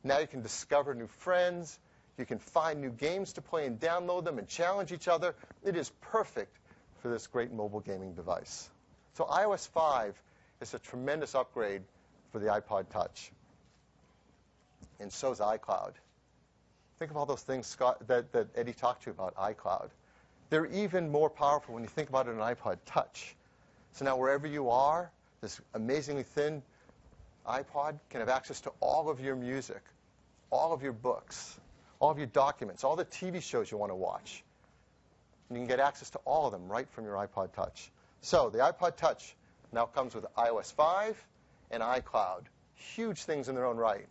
[SPEAKER 5] Now you can discover new friends. You can find new games to play and download them and challenge each other. It is perfect for this great mobile gaming device. So iOS 5 is a tremendous upgrade for the iPod Touch. And so is iCloud. Think of all those things that Eddie talked to you about iCloud. They're even more powerful when you think about it on an iPod Touch. So now wherever you are, this amazingly thin iPod can have access to all of your music, all of your books, all of your documents, all the TV shows you want to watch. and you can get access to all of them right from your iPod Touch. So the iPod Touch now comes with iOS 5 and iCloud. Huge things in their own right.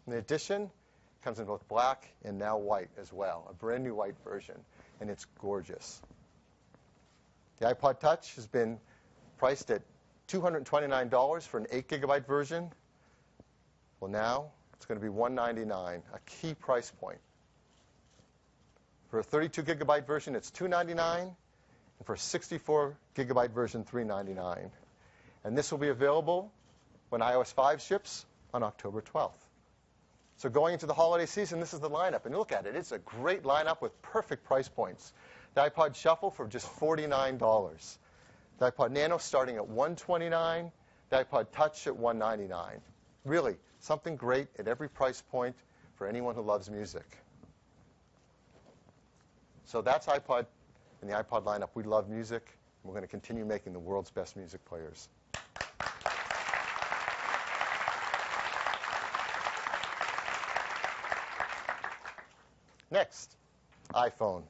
[SPEAKER 5] In addition, it comes in both black and now white as well, a brand new white version, and it's gorgeous. The iPod Touch has been priced at $229 for an 8 gigabyte version. Well, now it's going to be $199, a key price point. For a 32 gigabyte version, it's $299, and for a 64 gigabyte version, $399. And this will be available when iOS 5 ships on October 12th. So going into the holiday season, this is the lineup. And look at it. It's a great lineup with perfect price points. The iPod Shuffle for just $49. The iPod Nano starting at $129. The iPod Touch at $199. Really, something great at every price point for anyone who loves music. So that's iPod and the iPod lineup. We love music, and we're going to continue making the world's best music players. Next, iPhone.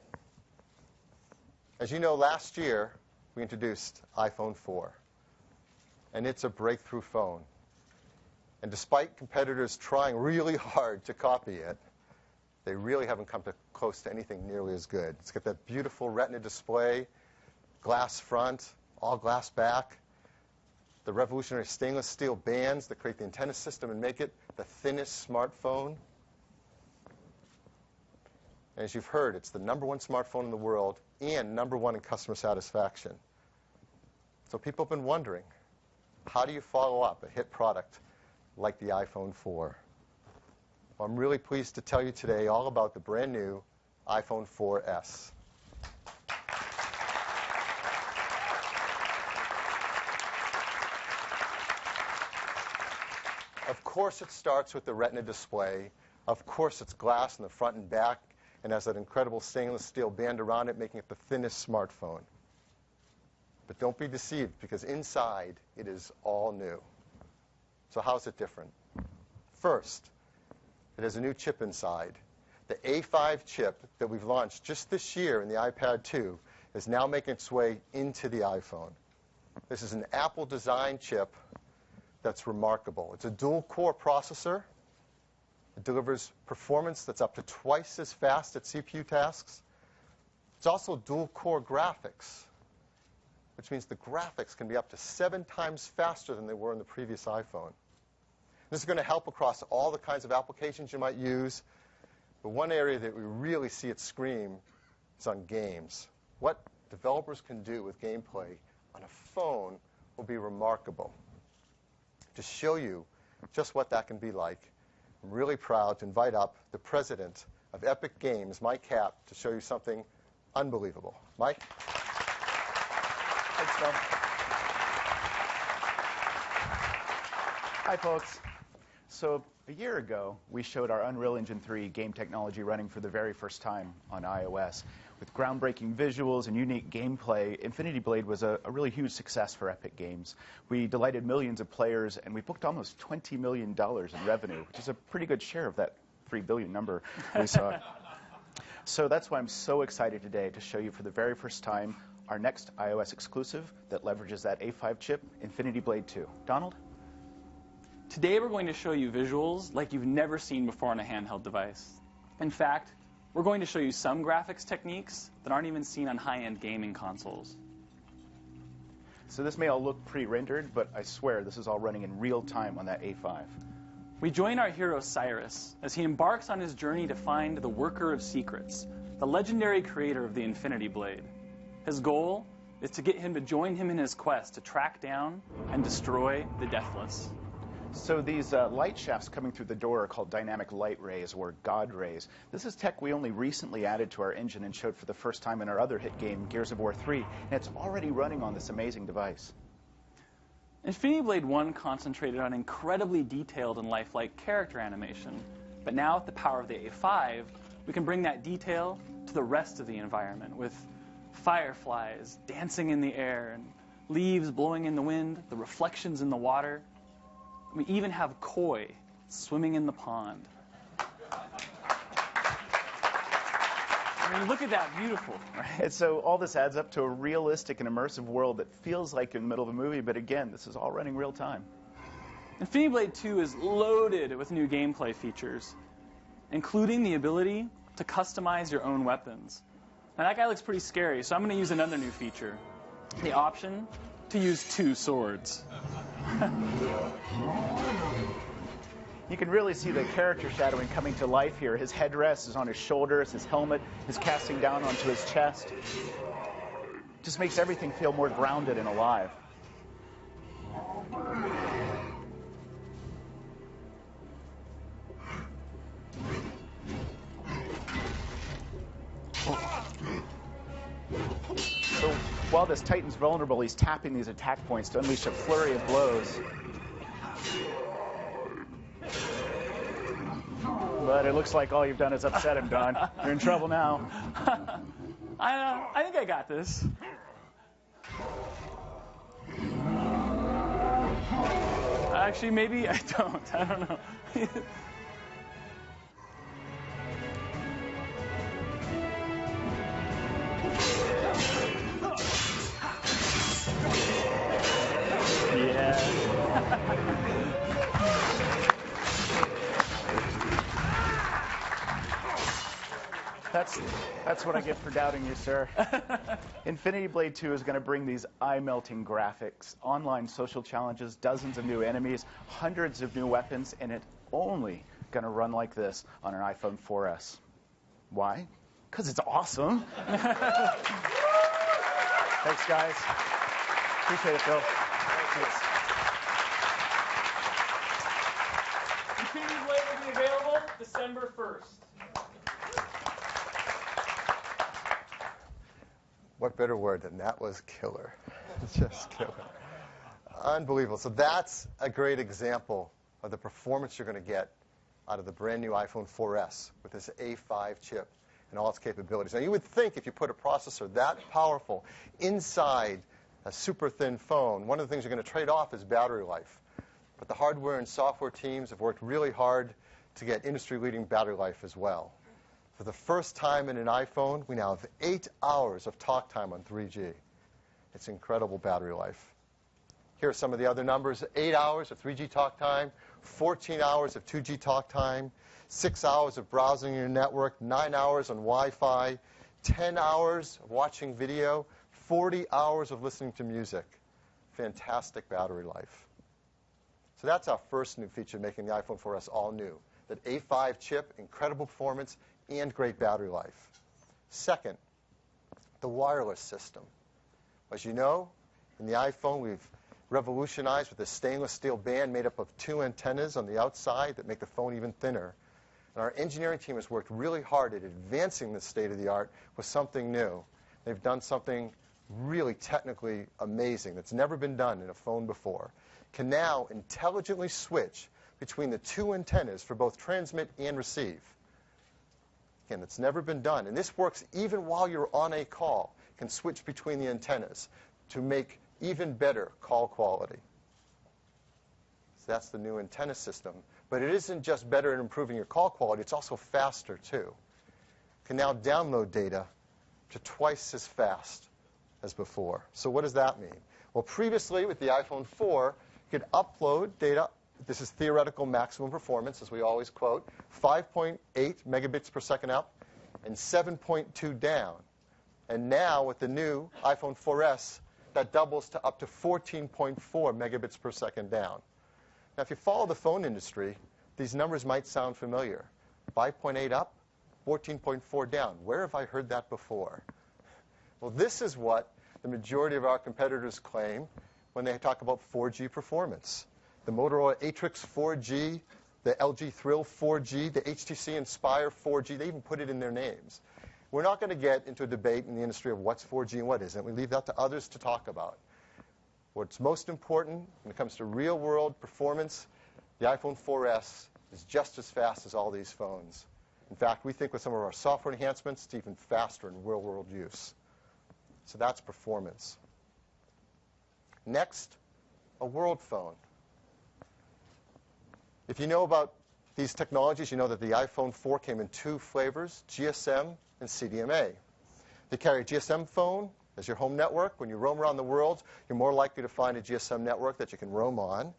[SPEAKER 5] As you know, last year we introduced iPhone 4, and it's a breakthrough phone. And despite competitors trying really hard to copy it, they really haven't come close to anything nearly as good. It's got that beautiful Retina display, glass front, all glass back, the revolutionary stainless steel bands that create the antenna system and make it the thinnest smartphone. And as you've heard, it's the #1 smartphone in the world and #1 in customer satisfaction. So people have been wondering, how do you follow up a hit product like the iPhone 4? Well, I'm really pleased to tell you today all about the brand new iPhone 4S. Of course it starts with the Retina display. Of course it's glass in the front and back and has that incredible stainless steel band around it, making it the thinnest smartphone. But don't be deceived, because inside it is all new. So how is it different? First, it has a new chip inside. The A5 chip that we've launched just this year in the iPad 2 is now making its way into the iPhone. This is an Apple-designed chip that's remarkable. It's a dual-core processor. It delivers performance that's up to twice as fast at CPU tasks. It's also dual-core graphics, which means the graphics can be up to 7 times faster than they were in the previous iPhone. This is going to help across all the kinds of applications you might use. But one area that we really see it scream is on games. What developers can do with gameplay on a phone will be remarkable. To show you just what that can be like, I'm really proud to invite up the president of Epic Games, Mike Happ, to show you something unbelievable. Mike?
[SPEAKER 6] Thanks, Phil. Hi, folks. So a year ago, we showed our Unreal Engine 3 game technology running for the very first time on iOS. With groundbreaking visuals and unique gameplay, Infinity Blade was a really huge success for Epic Games. We delighted millions of players, and we booked almost $20 million in revenue, which is a pretty good share of that 3 billion number we saw. So that's why I'm so excited today to show you for the very first time our next iOS exclusive that leverages that A5 chip, Infinity Blade 2. Donald?
[SPEAKER 7] Today we're going to show you visuals like you've never seen before on a handheld device. In fact, we're going to show you some graphics techniques that aren't even seen on high-end gaming consoles.
[SPEAKER 6] So this may all look pre-rendered, but I swear this is all running in real time on that A5.
[SPEAKER 7] We join our hero Cyrus as he embarks on his journey to find the Worker of Secrets, the legendary creator of the Infinity Blade. His goal is to get him to join him in his quest to track down and destroy the Deathless.
[SPEAKER 6] So these light shafts coming through the door are called dynamic light rays, or God rays. This is tech we only recently added to our engine and showed for the first time in our other hit game, Gears of War 3, and it's already running on this amazing device.
[SPEAKER 7] Infinity Blade 1 concentrated on incredibly detailed and lifelike character animation, but now with the power of the A5, we can bring that detail to the rest of the environment with fireflies dancing in the air and leaves blowing in the wind, the reflections in the water. We even have koi swimming in the pond. I mean, look at that, beautiful. Right?
[SPEAKER 6] And so all this adds up to a realistic and immersive world that feels like you're in the middle of a movie, but again, this is all running real time.
[SPEAKER 7] Infinity Blade 2 is loaded with new gameplay features, including the ability to customize your own weapons. Now that guy looks pretty scary, so I'm going to use another new feature, the option to use 2 swords.
[SPEAKER 6] You can really see the character shadowing coming to life here. His headrest is on his shoulders, his helmet is casting down onto his chest. Just makes everything feel more grounded and alive. So while this Titan's vulnerable, he's tapping these attack points to unleash a flurry of blows. But it looks like all you've done is upset him, Don. You're in trouble now.
[SPEAKER 7] I think I got this. Actually, maybe I don't. I don't know.
[SPEAKER 6] That's what I get for doubting you, sir. Infinity Blade 2 is going to bring these eye-melting graphics, online social challenges, dozens of new enemies, hundreds of new weapons, and it's only going to run like this on an iPhone 4S. Why? Because it's awesome. Thanks, guys. Appreciate it, Phil. Thanks.
[SPEAKER 7] Infinity Blade will be available December 1st.
[SPEAKER 5] What better word than that was killer. Just killer. Unbelievable. So that's a great example of the performance you're going to get out of the brand new iPhone 4S with this A5 chip and all its capabilities. Now, you would think if you put a processor that powerful inside a super thin phone, one of the things you're going to trade off is battery life. But the hardware and software teams have worked really hard to get industry-leading battery life as well. For the first time in an iPhone, we now have 8 hours of talk time on 3G. It's incredible battery life. Here are some of the other numbers. 8 hours of 3G talk time, 14 hours of 2G talk time, 6 hours of browsing your network, 9 hours on Wi-Fi, 10 hours of watching video, 40 hours of listening to music. Fantastic battery life. So that's our first new feature, making the iPhone 4S all new. That A5 chip, incredible performance, and great battery life. Second, the wireless system. As you know, in the iPhone, we've revolutionized with a stainless steel band made up of 2 antennas on the outside that make the phone even thinner. And our engineering team has worked really hard at advancing the state of the art with something new. They've done something really technically amazing that's never been done in a phone before. Can now intelligently switch between the 2 antennas for both transmit and receive. Again, that's never been done. And this works even while you're on a call. You can switch between the antennas to make even better call quality. So that's the new antenna system. But it isn't just better at improving your call quality, it's also faster too. You can now download data to twice as fast as before. So what does that mean? Well, previously with the iPhone 4, you could upload data. This is theoretical maximum performance, as we always quote, 5.8 megabits per second up and 7.2 down. And now with the new iPhone 4S, that doubles to up to 14.4 megabits per second down. Now, if you follow the phone industry, these numbers might sound familiar. 5.8 up, 14.4 down. Where have I heard that before? Well, this is what the majority of our competitors claim when they talk about 4G performance. The Motorola Atrix 4G, the LG Thrill 4G, the HTC Inspire 4G, they even put it in their names. We're not going to get into a debate in the industry of what's 4G and what isn't. We leave that to others to talk about. What's most important when it comes to real-world performance, the iPhone 4S is just as fast as all these phones. In fact, we think with some of our software enhancements, it's even faster in real-world use. So that's performance. Next, a world phone. If you know about these technologies, you know that the iPhone 4 came in 2 flavors, GSM and CDMA. If you carry a GSM phone as your home network, when you roam around the world, you're more likely to find a GSM network that you can roam on.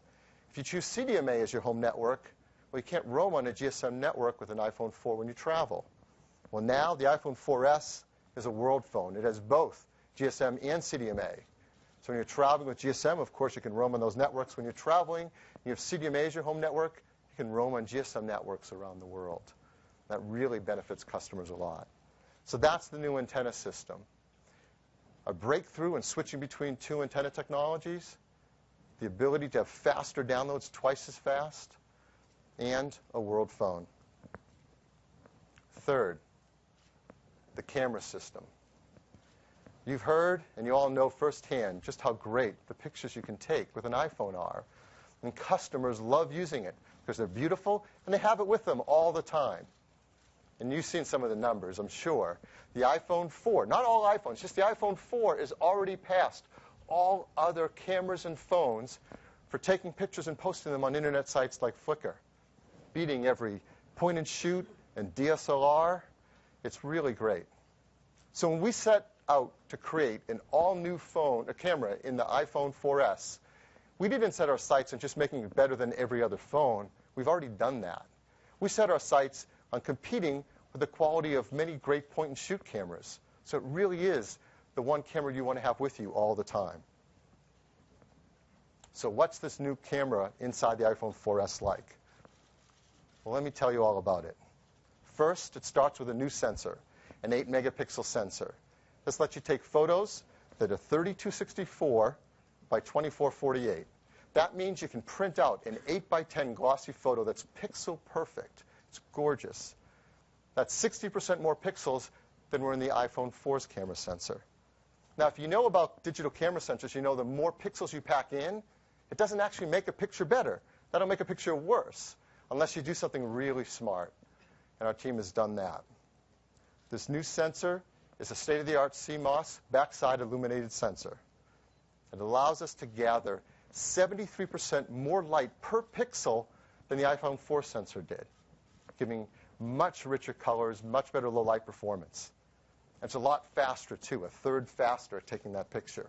[SPEAKER 5] If you choose CDMA as your home network, well, you can't roam on a GSM network with an iPhone 4 when you travel. Well, now the iPhone 4S is a world phone. It has both GSM and CDMA. So when you're traveling with GSM, of course, you can roam on those networks when you're traveling. You have CDMA as your home network, you can roam on GSM networks around the world. That really benefits customers a lot. So that's the new antenna system. A breakthrough in switching between two antenna technologies, the ability to have faster downloads, twice as fast, and a world phone. Third, the camera system. You've heard, and you all know firsthand, just how great the pictures you can take with an iPhone are. And customers love using it because they're beautiful, and they have it with them all the time. And you've seen some of the numbers, I'm sure. The iPhone 4, not all iPhones, just the iPhone 4 is already past all other cameras and phones for taking pictures and posting them on internet sites like Flickr, beating every point and shoot and DSLR. It's really great. So when we set out to create an all-new phone, a camera in the iPhone 4S, we didn't set our sights on just making it better than every other phone. We've already done that. We set our sights on competing with the quality of many great point-and-shoot cameras. So it really is the one camera you want to have with you all the time. So what's this new camera inside the iPhone 4S like? Well, let me tell you all about it. First, it starts with a new sensor, an 8-megapixel sensor. This lets you take photos that are 3264 by 2448. That means you can print out an 8x10 glossy photo that's pixel perfect. It's gorgeous. That's 60% more pixels than were in the iPhone 4's camera sensor. Now, if you know about digital camera sensors, you know the more pixels you pack in, it doesn't actually make a picture better. That'll make a picture worse, unless you do something really smart. And our team has done that. This new sensor is a state-of-the-art CMOS backside illuminated sensor. It allows us to gather 73% more light per pixel than the iPhone 4 sensor did, giving much richer colors, much better low light performance. And it's a lot faster, too, a third faster at taking that picture.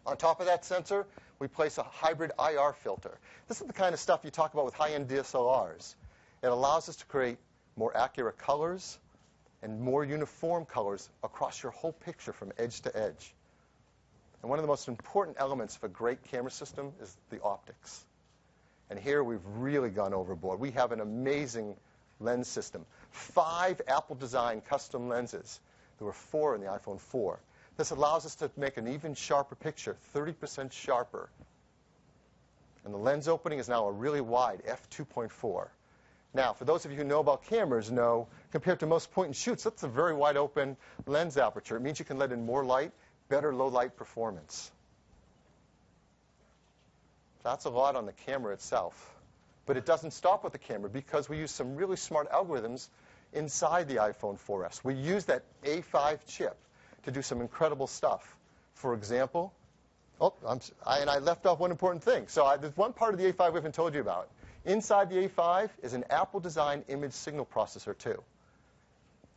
[SPEAKER 5] On top of that sensor, we place a hybrid IR filter. This is the kind of stuff you talk about with high-end DSLRs. It allows us to create more accurate colors and more uniform colors across your whole picture from edge to edge. And one of the most important elements of a great camera system is the optics. And here we've really gone overboard. We have an amazing lens system. 5 Apple-designed custom lenses. There were 4 in the iPhone 4. This allows us to make an even sharper picture, 30% sharper. And the lens opening is now a really wide f2.4. Now, for those of you who know about cameras, know, compared to most point-and-shoots, that's a very wide open lens aperture. It means you can let in more light, better low-light performance. That's a lot on the camera itself. But it doesn't stop with the camera because we use some really smart algorithms inside the iPhone 4S. We use that A5 chip to do some incredible stuff. For example, I left off one important thing. So there's one part of the A5 we haven't told you about. Inside the A5 is an Apple-designed image signal processor, too.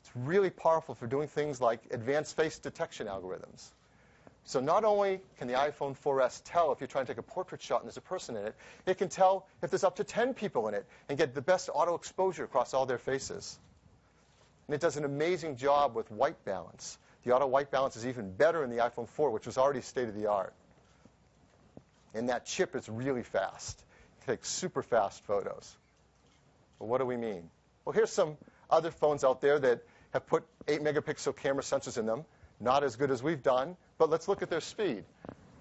[SPEAKER 5] It's really powerful for doing things like advanced face detection algorithms. So not only can the iPhone 4S tell if you're trying to take a portrait shot and there's a person in it, it can tell if there's up to 10 people in it and get the best auto exposure across all their faces. And it does an amazing job with white balance. The auto white balance is even better in the iPhone 4, which was already state-of-the-art. And that chip is really fast. It takes super fast photos. Well, what do we mean? Well, here's some other phones out there that have put 8-megapixel camera sensors in them. Not as good as we've done, but let's look at their speed.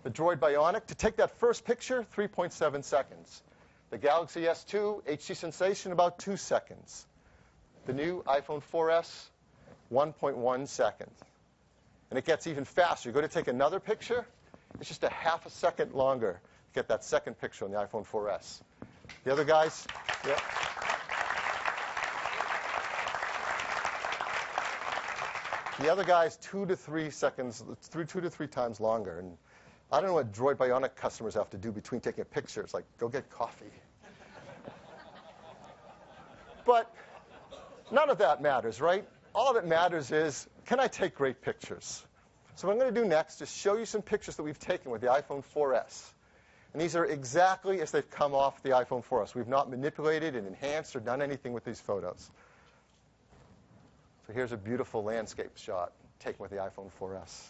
[SPEAKER 5] The Droid Bionic, to take that first picture, 3.7 seconds. The Galaxy S2, HD Sensation, about 2 seconds. The new iPhone 4S, 1.1 seconds. And it gets even faster. You go to take another picture, it's just a half a second longer to get that second picture on the iPhone 4S. The other guys, yeah. The other guy's 2 to 3 seconds, 2 to 3 times longer. And I don't know what Droid Bionic customers have to do between taking a picture. It's like, go get coffee. But none of that matters, right? all that matters is, can I take great pictures? So what I'm going to do next is show you some pictures that we've taken with the iPhone 4S. And these are exactly as they've come off the iPhone 4S. We've not manipulated and enhanced or done anything with these photos. So here's a beautiful landscape shot taken with the iPhone 4S.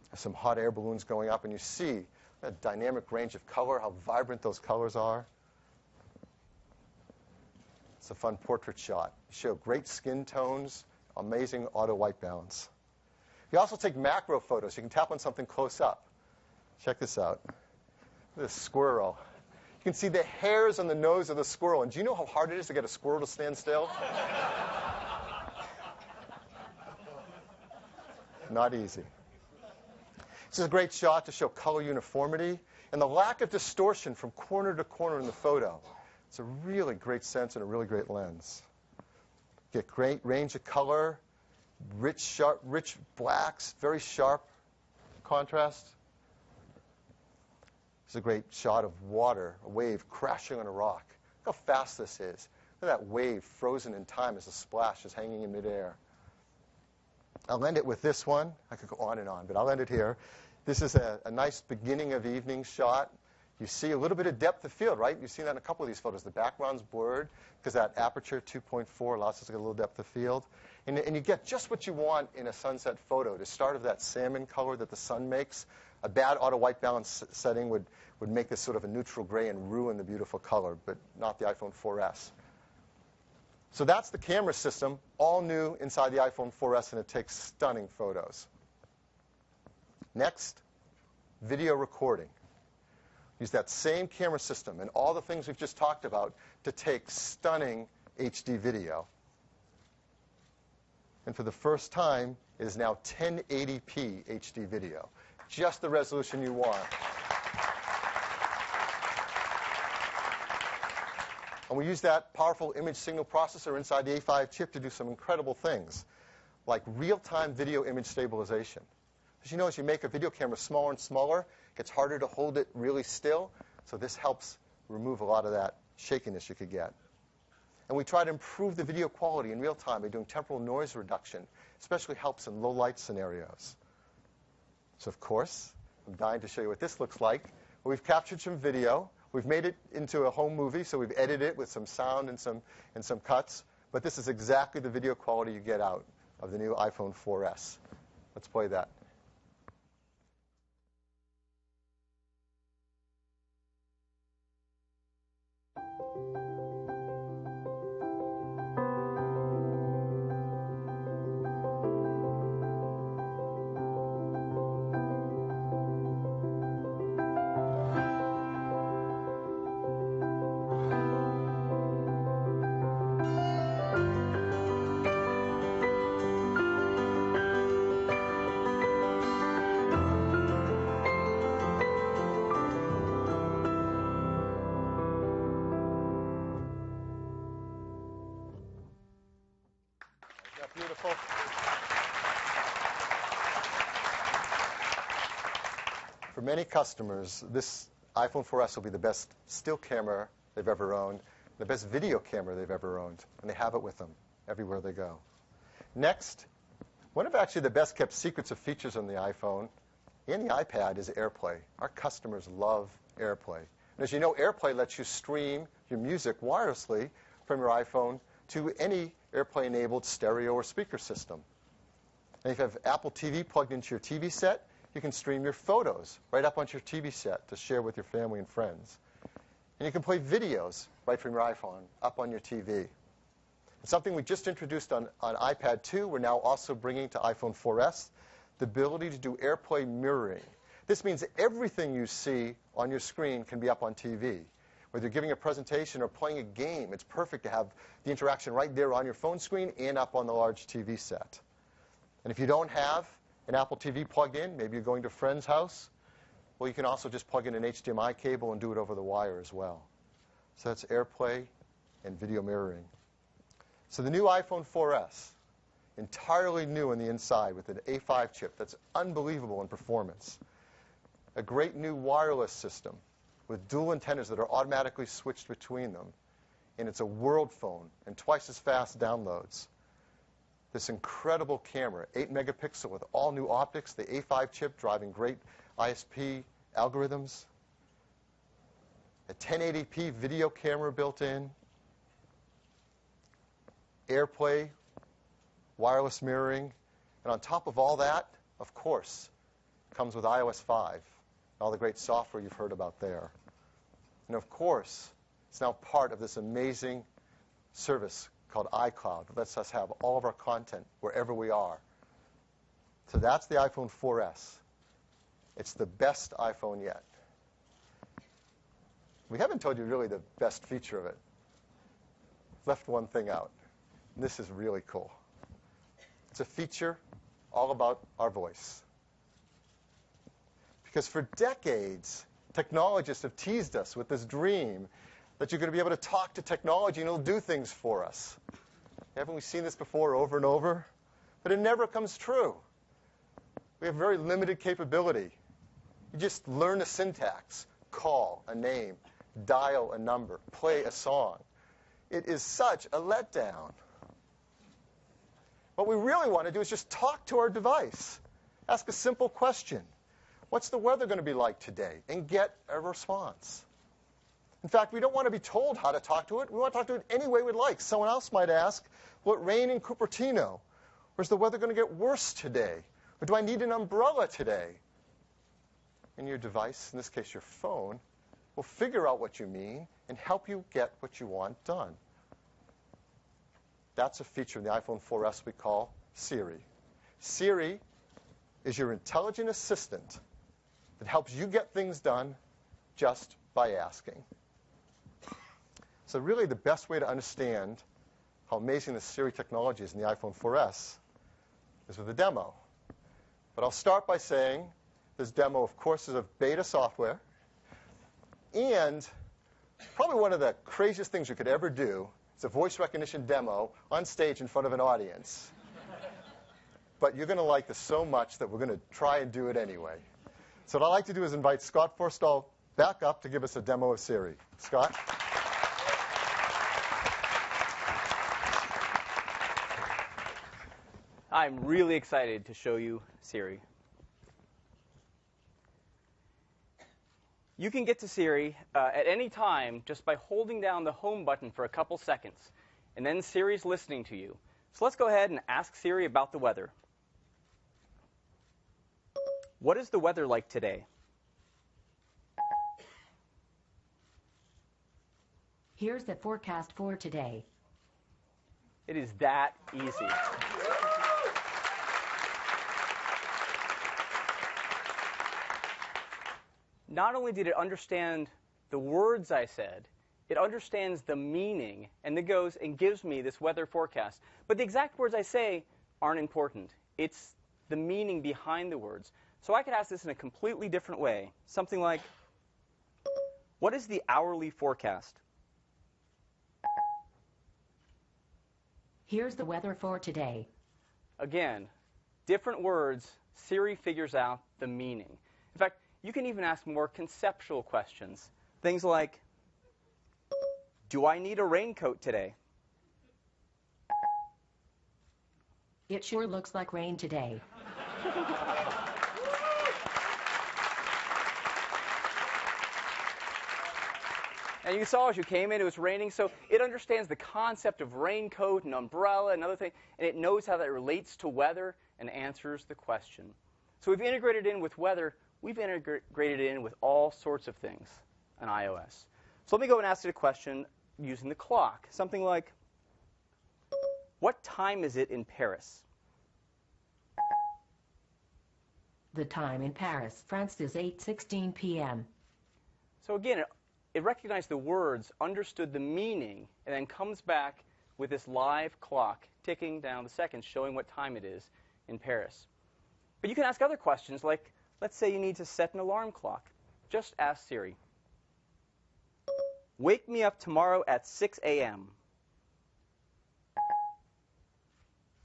[SPEAKER 5] There's some hot air balloons going up, and you see a dynamic range of color, how vibrant those colors are. It's a fun portrait shot. You show great skin tones, amazing auto white balance. You also take macro photos. You can tap on something close up. Check this out. This squirrel. You can see the hairs on the nose of the squirrel. And do you know how hard it is to get a squirrel to stand still? Not easy. This is a great shot to show color uniformity and the lack of distortion from corner to corner in the photo. It's a really great sense and a really great lens. Get great range of color, rich blacks, very sharp contrast. This is a great shot of water, a wave crashing on a rock. Look how fast this is. Look at that wave frozen in time as the splash is hanging in midair. I'll end it with this one. I could go on and on, but I'll end it here. This is a nice beginning of evening shot. You see a little bit of depth of field, right? You've seen that in a couple of these photos. The background's blurred because that aperture 2.4 allows us to get a little depth of field. And you get just what you want in a sunset photo. To start with that salmon color that the sun makes, a bad auto white balance setting would make this sort of a neutral gray and ruin the beautiful color, but not the iPhone 4S. So that's the camera system, all new inside the iPhone 4S, and it takes stunning photos. Next, video recording. Use that same camera system and all the things we've just talked about to take stunning HD video. And for the first time, it is now 1080p HD video. Just the resolution you want. And we use that powerful image signal processor inside the A5 chip to do some incredible things, like real-time video image stabilization. As you know, as you make a video camera smaller and smaller, it gets harder to hold it really still. So this helps remove a lot of that shakiness you could get. And we try to improve the video quality in real time by doing temporal noise reduction. Especially helps in low light scenarios. So of course, I'm dying to show you what this looks like. We've captured some video. We've made it into a home movie, so we've edited it with some sound and some cuts. But this is exactly the video quality you get out of the new iPhone 4S. Let's play that. Beautiful. For many customers, this iPhone 4S will be the best still camera they've ever owned, the best video camera they've ever owned, and they have it with them everywhere they go. Next, one of actually the best kept secrets of features on the iPhone and the iPad is AirPlay. Our customers love AirPlay. And as you know, AirPlay lets you stream your music wirelessly from your iPhone to any AirPlay-enabled stereo or speaker system. And if you have Apple TV plugged into your TV set, you can stream your photos right up onto your TV set to share with your family and friends. And you can play videos right from your iPhone up on your TV. It's something we just introduced on iPad 2. We're now also bringing to iPhone 4S the ability to do AirPlay mirroring. This means everything you see on your screen can be up on TV. Whether you're giving a presentation or playing a game, it's perfect to have the interaction right there on your phone screen and up on the large TV set. And if you don't have an Apple TV plugged in, maybe you're going to a friend's house, well, you can also just plug in an HDMI cable and do it over the wire as well. So that's AirPlay and video mirroring. So the new iPhone 4S, entirely new on the inside with an A5 chip that's unbelievable in performance. A great new wireless system with dual antennas that are automatically switched between them, and it's a world phone and twice as fast downloads. This incredible camera, 8 megapixel with all new optics, the A5 chip driving great ISP algorithms, a 1080p video camera built in, AirPlay, wireless mirroring, and on top of all that, of course, comes with iOS 5, and all the great software you've heard about there. And of course, it's now part of this amazing service called iCloud that lets us have all of our content wherever we are. So that's the iPhone 4S. It's the best iPhone yet. We haven't told you really the best feature of it. Left one thing out. And this is really cool. It's a feature all about our voice. Because for decades, technologists have teased us with this dream that you're going to be able to talk to technology and it'll do things for us. Haven't we seen this before over and over? But it never comes true. We have very limited capability. You just learn a syntax, call a name, dial a number, play a song. It is such a letdown. What we really want to do is just talk to our device. Ask a simple question. What's the weather going to be like today? And get a response. In fact, we don't want to be told how to talk to it. We want to talk to it any way we'd like. Someone else might ask, will it rain in Cupertino? Or is the weather going to get worse today? Or do I need an umbrella today? And your device, in this case your phone, will figure out what you mean and help you get what you want done. That's a feature in the iPhone 4S we call Siri. Siri is your intelligent assistant that helps you get things done just by asking. So really the best way to understand how amazing the Siri technology is in the iPhone 4S is with a demo. But I'll start by saying this demo, of course, is of beta software. And probably one of the craziest things you could ever do is a voice recognition demo on stage in front of an audience. But you're going to like this so much that we're going to try and do it anyway. So what I'd like to do is invite Scott Forstall back up to give us a demo of Siri. Scott?
[SPEAKER 2] I'm really excited to show you Siri. You can get to Siri at any time just by holding down the home button for a couple seconds, and then Siri's listening to you. So let's go ahead and ask Siri about the weather. What is the weather like today?
[SPEAKER 8] Here's the forecast for today.
[SPEAKER 2] It is that easy. Not only did it understand the words I said, it understands the meaning, and it goes and gives me this weather forecast. But the exact words I say aren't important. It's the meaning behind the words. So I could ask this in a completely different way. Something like, what is the hourly forecast?
[SPEAKER 8] Here's the weather for today.
[SPEAKER 2] Again, different words, Siri figures out the meaning. In fact, you can even ask more conceptual questions. Things like, do I need a raincoat today?
[SPEAKER 8] It sure looks like rain today.
[SPEAKER 2] And you saw as you came in, it was raining, so it understands the concept of raincoat and umbrella and other things, and it knows how that relates to weather and answers the question. So we've integrated in with weather. We've integrated in with all sorts of things on iOS. So let me go and ask it a question using the clock. Something like, what time is it in Paris?
[SPEAKER 8] The time in Paris, France is 8:16 p.m.
[SPEAKER 2] So again, it recognized the words, understood the meaning, and then comes back with this live clock ticking down the seconds, showing what time it is in Paris. But you can ask other questions, like, let's say you need to set an alarm clock. Just ask Siri, wake me up tomorrow at 6 a.m.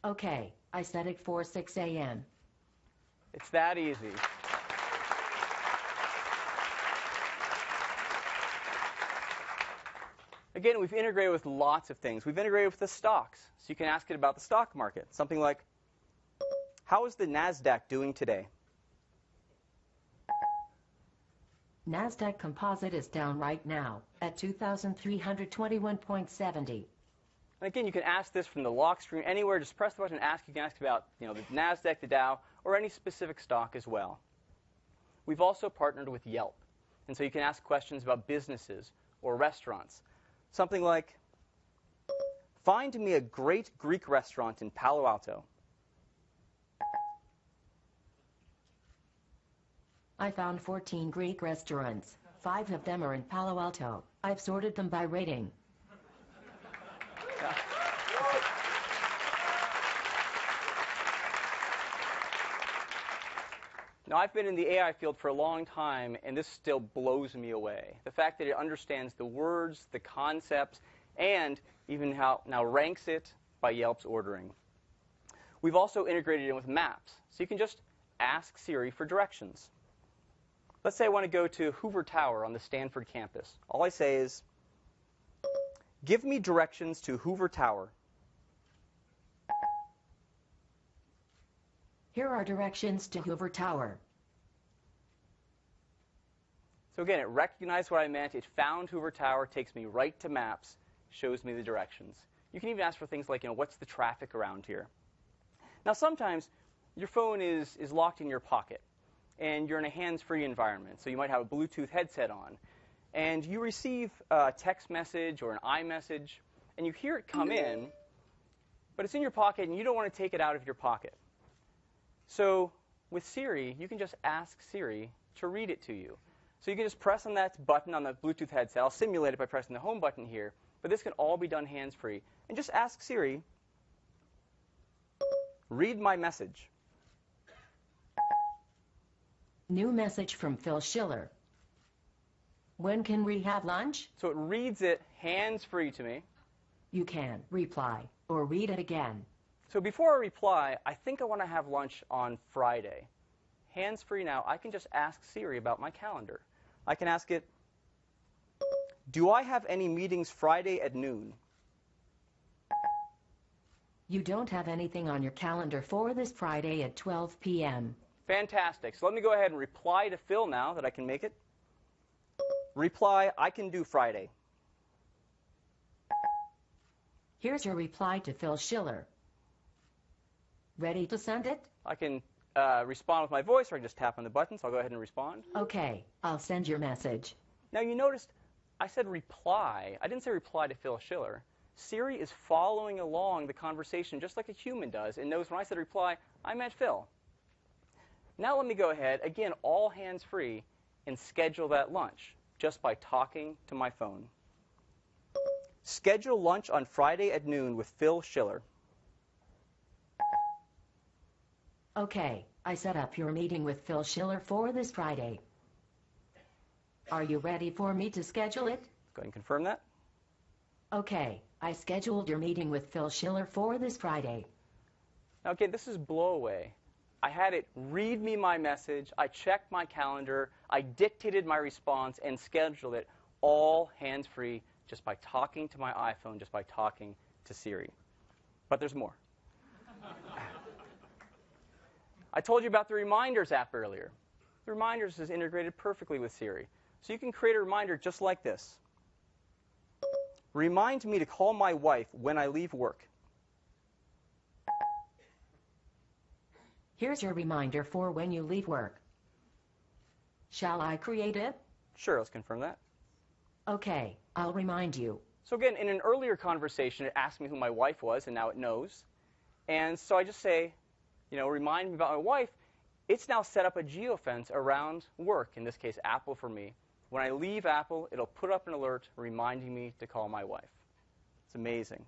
[SPEAKER 8] Okay, I set it for 6 a.m.
[SPEAKER 2] It's that easy. Again, we've integrated with lots of things. We've integrated with the stocks, so you can ask it about the stock market. Something like, how is the NASDAQ doing today?
[SPEAKER 8] NASDAQ Composite is down right now at 2,321.70.
[SPEAKER 2] And again, you can ask this from the lock screen anywhere. Just press the button and ask. You can ask about the NASDAQ, the Dow, or any specific stock as well. We've also partnered with Yelp. And so you can ask questions about businesses or restaurants. Something like, find me a great Greek restaurant in Palo Alto.
[SPEAKER 8] I found 14 Greek restaurants. 5 of them are in Palo Alto. I've sorted them by rating.
[SPEAKER 2] Yeah. Now, I've been in the AI field for a long time, and this still blows me away. The fact that it understands the words, the concepts, and even how now ranks it by Yelp's ordering. We've also integrated in with maps, so you can just ask Siri for directions. Let's say I want to go to Hoover Tower on the Stanford campus. All I say is, give me directions to Hoover Tower.
[SPEAKER 8] Here are directions to Hoover Tower.
[SPEAKER 2] So again, it recognized what I meant. It found Hoover Tower, takes me right to maps, shows me the directions. You can even ask for things like, what's the traffic around here? Now, sometimes your phone is locked in your pocket, and you're in a hands-free environment. So you might have a Bluetooth headset on, and you receive a text message or an iMessage, and you hear it come in, but it's in your pocket, and you don't want to take it out of your pocket. So with Siri, you can just ask Siri to read it to you. So you can just press on that button on the Bluetooth headset. I'll simulate it by pressing the home button here, but this can all be done hands-free. And just ask Siri, read my message.
[SPEAKER 8] New message from Phil Schiller. When can we have lunch?
[SPEAKER 2] So it reads it hands-free to me.
[SPEAKER 8] You can reply or read it again.
[SPEAKER 2] So before I reply, I think I want to have lunch on Friday. Hands-free now, I can just ask Siri about my calendar. I can ask it, do I have any meetings Friday at noon?
[SPEAKER 8] You don't have anything on your calendar for this Friday at 12 p.m.
[SPEAKER 2] Fantastic. So let me go ahead and reply to Phil now that I can make it. Reply, I can do Friday.
[SPEAKER 8] Here's your reply to Phil Schiller. Ready to send it?
[SPEAKER 2] I can respond with my voice, or I can just tap on the button, so I'll go ahead and respond.
[SPEAKER 8] Okay, I'll send your message.
[SPEAKER 2] Now, you noticed I said reply. I didn't say reply to Phil Schiller. Siri is following along the conversation just like a human does and knows when I said reply, I meant Phil. Now let me go ahead, again, all hands-free, and schedule that lunch just by talking to my phone. Schedule lunch on Friday at noon with Phil Schiller.
[SPEAKER 8] Okay, I set up your meeting with Phil Schiller for this Friday. Are you ready for me to schedule it?
[SPEAKER 2] Go ahead and confirm that.
[SPEAKER 8] Okay, I scheduled your meeting with Phil Schiller for this Friday.
[SPEAKER 2] Now again, this is blow away. I had it read me my message, I checked my calendar, I dictated my response, and scheduled it all hands-free just by talking to my iPhone, just by talking to Siri. But there's more. I told you about the Reminders app earlier. The Reminders is integrated perfectly with Siri. So you can create a reminder just like this. Remind me to call my wife when I leave work.
[SPEAKER 8] Here's your reminder for when you leave work. Shall I create it?
[SPEAKER 2] Sure, let's confirm that.
[SPEAKER 8] Okay, I'll remind you.
[SPEAKER 2] So again, in an earlier conversation, it asked me who my wife was, and now it knows. And so I just say, remind me about my wife. It's now set up a geofence around work, in this case, Apple for me. When I leave Apple, it'll put up an alert reminding me to call my wife. It's amazing.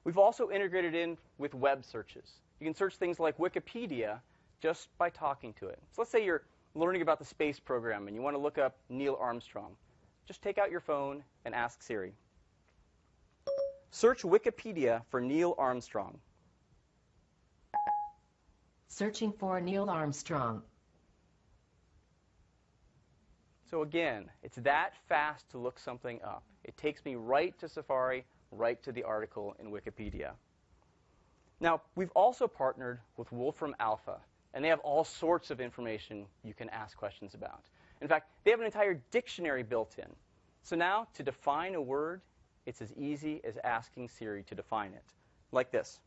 [SPEAKER 2] We've also integrated in with web searches. You can search things like Wikipedia just by talking to it. So let's say you're learning about the space program and you want to look up Neil Armstrong. Just take out your phone and ask Siri. Search Wikipedia for Neil Armstrong.
[SPEAKER 8] Searching for Neil Armstrong.
[SPEAKER 2] So again, it's that fast to look something up. It takes me right to Safari, right to the article in Wikipedia. Now, we've also partnered with Wolfram Alpha, and they have all sorts of information you can ask questions about. In fact, they have an entire dictionary built in. So now, to define a word, it's as easy as asking Siri to define it, like this.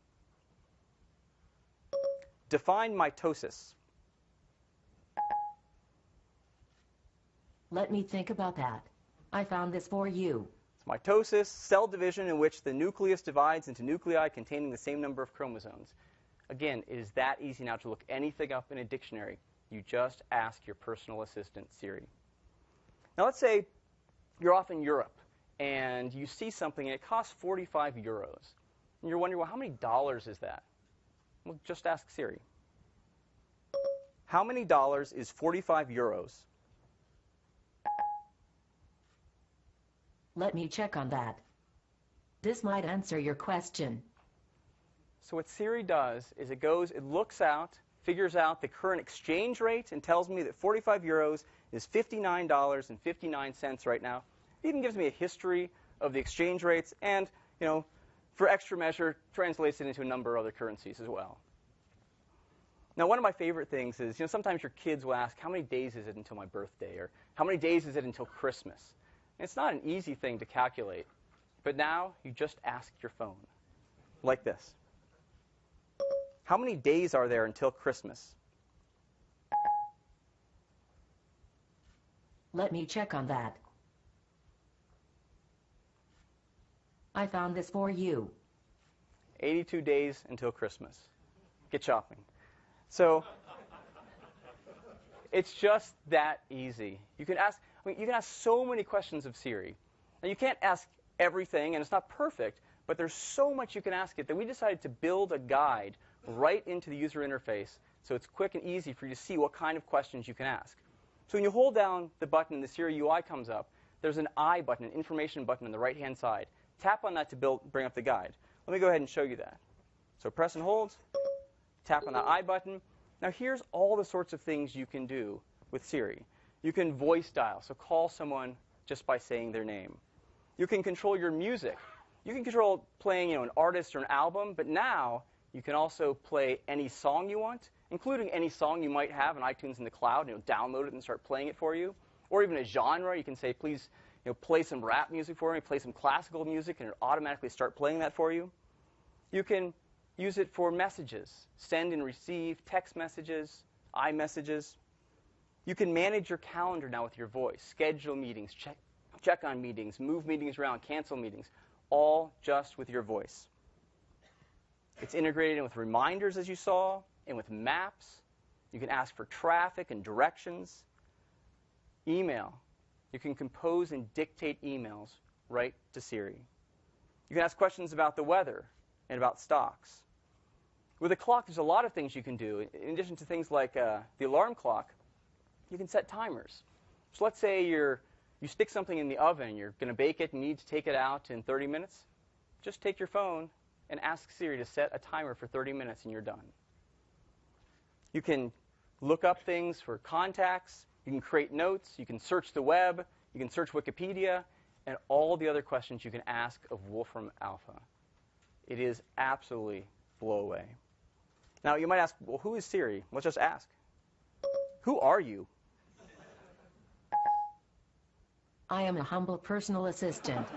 [SPEAKER 2] Define mitosis.
[SPEAKER 8] Let me think about that. I found this for you.
[SPEAKER 2] It's mitosis, cell division in which the nucleus divides into nuclei containing the same number of chromosomes. Again, it is that easy now to look anything up in a dictionary. You just ask your personal assistant, Siri. Now let's say you're off in Europe and you see something and it costs 45 euros. And you're wondering, well, how many dollars is that? Well, just ask Siri. How many dollars is 45 euros?
[SPEAKER 8] Let me check on that. This might answer your question.
[SPEAKER 2] So what Siri does is it looks out, figures out the current exchange rate, and tells me that 45 euros is $59.59 right now. It even gives me a history of the exchange rates and, for extra measure, translates it into a number of other currencies as well. Now, one of my favorite things is, sometimes your kids will ask, how many days is it until my birthday? Or how many days is it until Christmas? And it's not an easy thing to calculate. But now, you just ask your phone, like this. How many days are there until Christmas?
[SPEAKER 8] Let me check on that. I found this for you.
[SPEAKER 2] 82 days until Christmas. Get shopping. So it's just that easy. You can ask so many questions of Siri. Now, you can't ask everything, and it's not perfect, but there's so much you can ask it that we decided to build a guide right into the user interface so it's quick and easy for you to see what kind of questions you can ask. So when you hold down the button and the Siri UI comes up, there's an I button, an information button on the right-hand side. Tap on that to bring up the guide. Let me go ahead and show you that. So press and hold, tap on the I button. Now here's all the sorts of things you can do with Siri. You can voice dial, so call someone just by saying their name. You can control your music. You can control playing an artist or an album, but now you can also play any song you want, including any song you might have in iTunes in the cloud, download it and start playing it for you. Or even a genre, you can say, please play some rap music for me, play some classical music, and it'll automatically start playing that for you. You can use it for messages, send and receive text messages, iMessages. You can manage your calendar now with your voice, schedule meetings, check on meetings, move meetings around, cancel meetings, all just with your voice. It's integrated in with reminders, as you saw, and with maps. You can ask for traffic and directions. Email. You can compose and dictate emails right to Siri. You can ask questions about the weather and about stocks. With a clock, there's a lot of things you can do. In addition to things like the alarm clock, you can set timers. So let's say you stick something in the oven, you're going to bake it and need to take it out in 30 minutes. Just take your phone and ask Siri to set a timer for 30 minutes and you're done. You can look up things for contacts. You can create notes. You can search the web. You can search Wikipedia and all the other questions you can ask of Wolfram Alpha. It is absolutely blow away. Now, you might ask, well, who is Siri? Let's just ask. Who are you?
[SPEAKER 8] I am a humble personal assistant.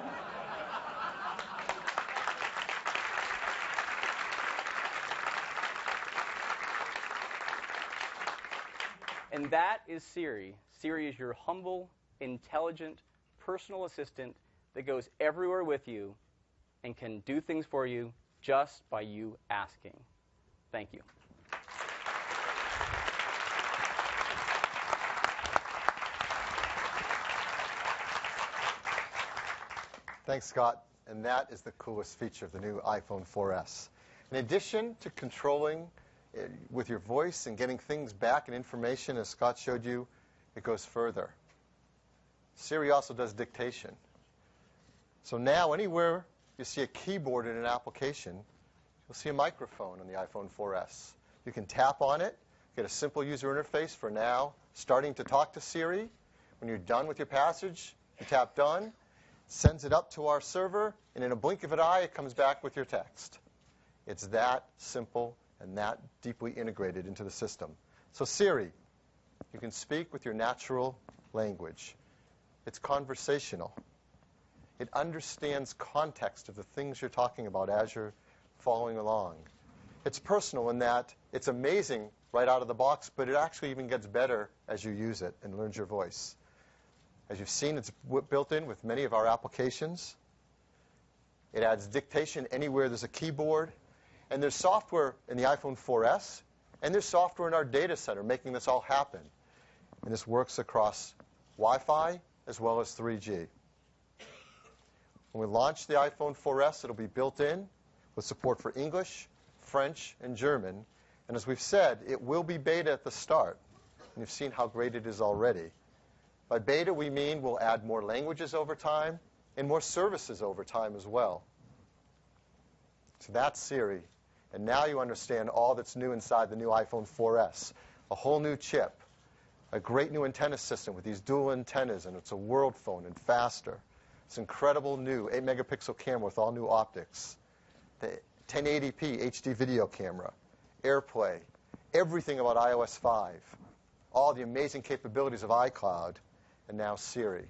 [SPEAKER 2] And that is Siri. Siri is your humble, intelligent, personal assistant that goes everywhere with you and can do things for you just by you asking. Thank you.
[SPEAKER 5] Thanks, Scott. And that is the coolest feature of the new iPhone 4S. In addition to controlling with your voice and getting things back and information, as Scott showed you, it goes further. Siri also does dictation. So now anywhere you see a keyboard in an application, you'll see a microphone on the iPhone 4S. You can tap on it, get a simple user interface for now, starting to talk to Siri, When you're done with your passage, you tap done, sends it up to our server, and in a blink of an eye, it comes back with your text. It's that simple and that deeply integrated into the system. So Siri, you can speak with your natural language. It's conversational. It understands context of the things you're talking about as you're following along. It's personal in that it's amazing right out of the box, but it actually even gets better as you use it and learns your voice. As you've seen, it's built in with many of our applications. It adds dictation anywhere there's a keyboard. And there's software in the iPhone 4S, and there's software in our data center making this all happen. And this works across Wi-Fi as well as 3G. When we launch the iPhone 4S, it'll be built in with support for English, French, and German. And as we've said, it will be beta at the start. And you've seen how great it is already. By beta, we mean we'll add more languages over time and more services over time as well. So that's Siri. And now you understand all that's new inside the new iPhone 4S. A whole new chip, a great new antenna system with these dual antennas, and it's a world phone and faster. It's incredible new 8-megapixel camera with all new optics. The 1080p HD video camera, AirPlay, everything about iOS 5, all the amazing capabilities of iCloud, and now Siri.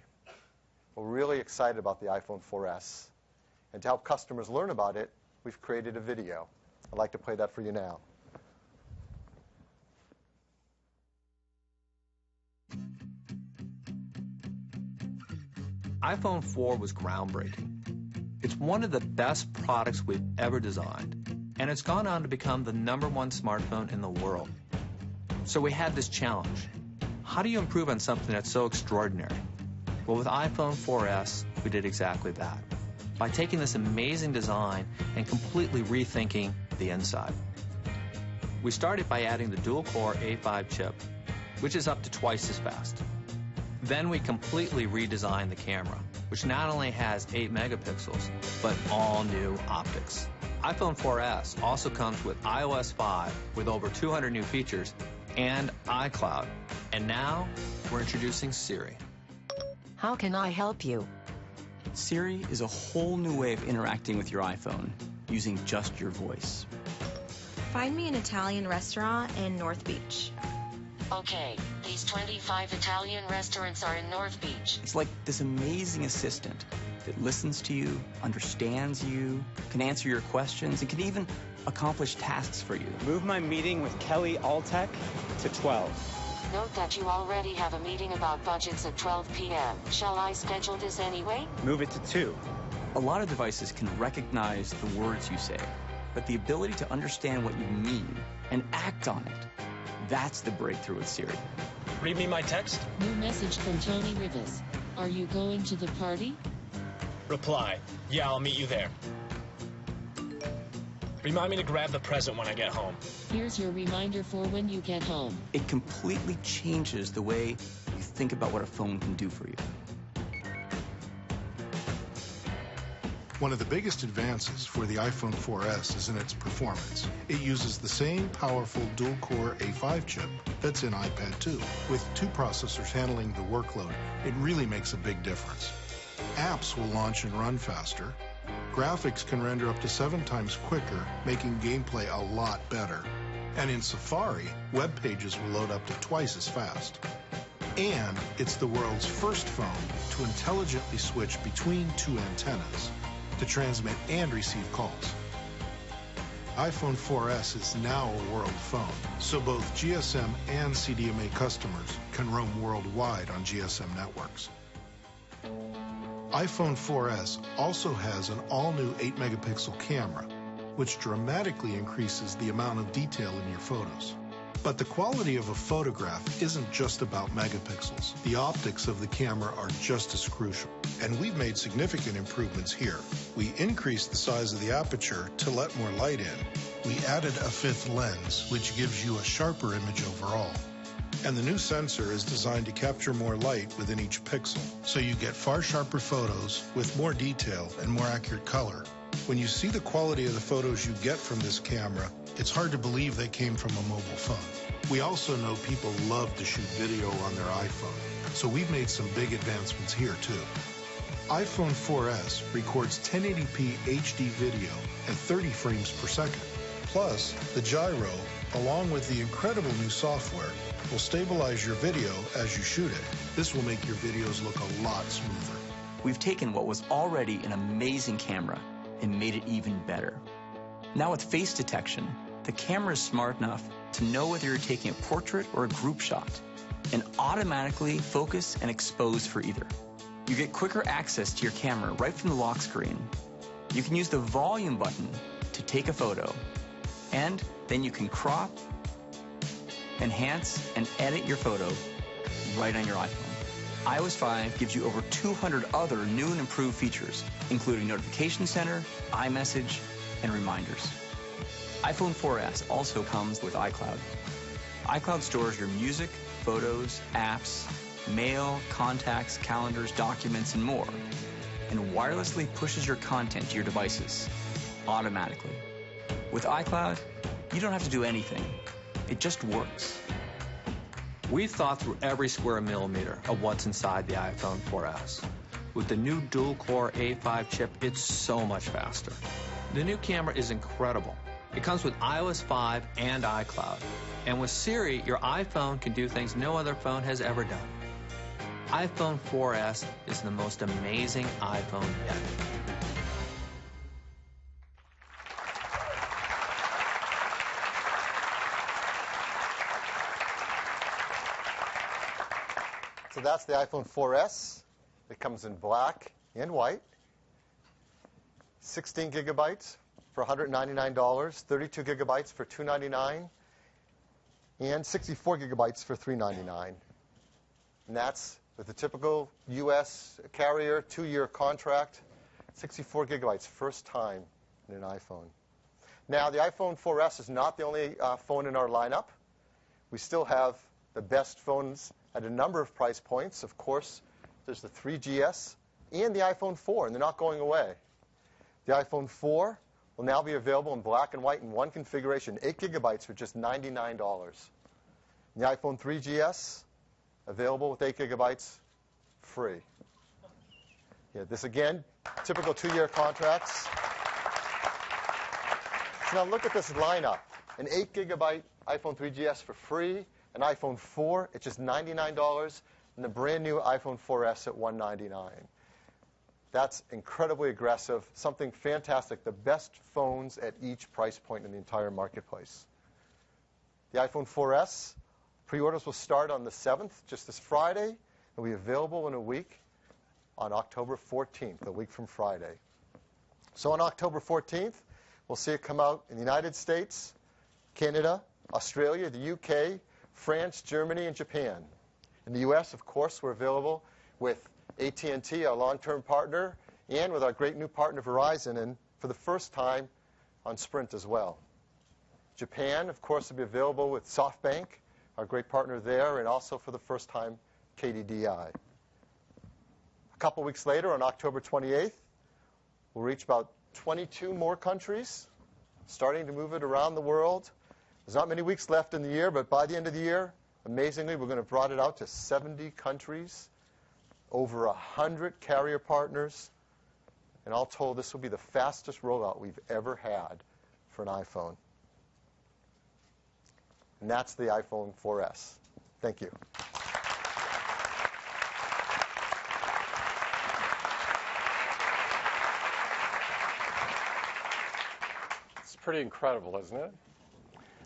[SPEAKER 5] We're really excited about the iPhone 4S. And to help customers learn about it, we've created a video. I'd like to play that for you now.
[SPEAKER 9] iPhone 4 was groundbreaking. It's one of the best products we've ever designed, and it's gone on to become the #1 smartphone in the world. So we had this challenge. How do you improve on something that's so extraordinary? Well, with iPhone 4S, we did exactly that, by taking this amazing design and completely rethinking the inside. We started by adding the dual-core A5 chip, which is up to twice as fast. Then we completely redesigned the camera, which not only has 8 megapixels, but all new optics. iPhone 4S also comes with iOS 5 with over 200 new features and iCloud. And now we're introducing Siri.
[SPEAKER 8] How can I help you?
[SPEAKER 10] Siri is a whole new way of interacting with your iPhone using just your voice.
[SPEAKER 11] Find me an Italian restaurant in North Beach.
[SPEAKER 8] Okay, these 25 Italian restaurants are in North Beach.
[SPEAKER 10] It's like this amazing assistant that listens to you, understands you, can answer your questions, and can even accomplish tasks for you.
[SPEAKER 12] Move my meeting with Kelly Alltech to 12.
[SPEAKER 8] Note that you already have a meeting about budgets at 12 p.m. Shall I schedule this anyway?
[SPEAKER 12] Move it to 2.
[SPEAKER 10] A lot of devices can recognize the words you say, but the ability to understand what you mean and act on it, that's the breakthrough with Siri.
[SPEAKER 13] Read me my text.
[SPEAKER 14] New message from Tony Rivas. Are you going to the party?
[SPEAKER 13] Reply. Yeah, I'll meet you there. Remind me to grab the present when I get home.
[SPEAKER 14] Here's your reminder for when you get home.
[SPEAKER 10] It completely changes the way you think about what a phone can do for you.
[SPEAKER 15] One of the biggest advances for the iPhone 4S is in its performance. It uses the same powerful dual-core A5 chip that's in iPad 2. With 2 processors handling the workload, it really makes a big difference. Apps will launch and run faster. Graphics can render up to 7 times quicker, making gameplay a lot better. And in Safari, web pages will load up to twice as fast. And it's the world's first phone to intelligently switch between 2 antennas to transmit and receive calls. iPhone 4S is now a world phone, so both GSM and CDMA customers can roam worldwide on GSM networks. iPhone 4S also has an all-new 8-megapixel camera, which dramatically increases the amount of detail in your photos. But the quality of a photograph isn't just about megapixels. The optics of the camera are just as crucial, and we've made significant improvements here. We increased the size of the aperture to let more light in. We added a 5th lens, which gives you a sharper image overall. And the new sensor is designed to capture more light within each pixel, so you get far sharper photos with more detail and more accurate color. When you see the quality of the photos you get from this camera, it's hard to believe they came from a mobile phone. We also know people love to shoot video on their iPhone, so we've made some big advancements here too. iPhone 4S records 1080p HD video at 30 frames per second. Plus, the gyro, along with the incredible new software, will stabilize your video as you shoot it. This will make your videos look a lot smoother.
[SPEAKER 10] We've taken what was already an amazing camera and made it even better. Now with face detection, the camera is smart enough to know whether you're taking a portrait or a group shot and automatically focus and expose for either. You get quicker access to your camera right from the lock screen. You can use the volume button to take a photo, and then you can crop, enhance, and edit your photo right on your iPhone. iOS 5 gives you over 200 other new and improved features, including Notification Center, iMessage, and reminders. iPhone 4S also comes with iCloud. iCloud stores your music, photos, apps, mail, contacts, calendars, documents, and more, and wirelessly pushes your content to your devices automatically. With iCloud, you don't have to do anything. It just works.
[SPEAKER 9] We've thought through every square millimeter of what's inside the iPhone 4S. With the new dual-core A5 chip, it's so much faster. The new camera is incredible. It comes with iOS 5 and iCloud. And with Siri, your iPhone can do things no other phone has ever done. iPhone 4S is the most amazing iPhone yet.
[SPEAKER 5] So that's the iPhone 4S. It comes in black and white. 16 gigabytes for $199, 32 gigabytes for $299, and 64 gigabytes for $399. And that's with the typical U.S. carrier, 2-year contract, 64 gigabytes, first time in an iPhone. Now, the iPhone 4S is not the only phone in our lineup. We still have the best phones at a number of price points. Of course, there's the 3GS and the iPhone 4, and they're not going away. The iPhone 4 will now be available in black and white in one configuration, 8 gigabytes for just $99. And the iPhone 3GS, available with 8 gigabytes, free. Yeah, this again, typical 2-year contracts. So now look at this lineup. An 8 gigabyte iPhone 3GS for free, an iPhone 4 at just $99, and the brand new iPhone 4S at $199. That's incredibly aggressive, something fantastic, the best phones at each price point in the entire marketplace. The iPhone 4S, pre-orders will start on the 7th, just this Friday, and will be available in a week on October 14th, a week from Friday. So on October 14th, we'll see it come out in the United States, Canada, Australia, the UK, France, Germany, and Japan. In the US, of course, we're available with AT&T, our long-term partner, and with our great new partner, Verizon, and for the first time on Sprint as well. Japan, of course, will be available with SoftBank, our great partner there, and also for the first time, KDDI. A couple weeks later, on October 28th, we'll reach about 22 more countries, starting to move it around the world. There's not many weeks left in the year, but by the end of the year, amazingly, we're going to have brought it out to 70 countries, over 100 carrier partners, and all told, this will be the fastest rollout we've ever had for an iPhone. And that's the iPhone 4S. Thank you.
[SPEAKER 1] It's pretty incredible, isn't it?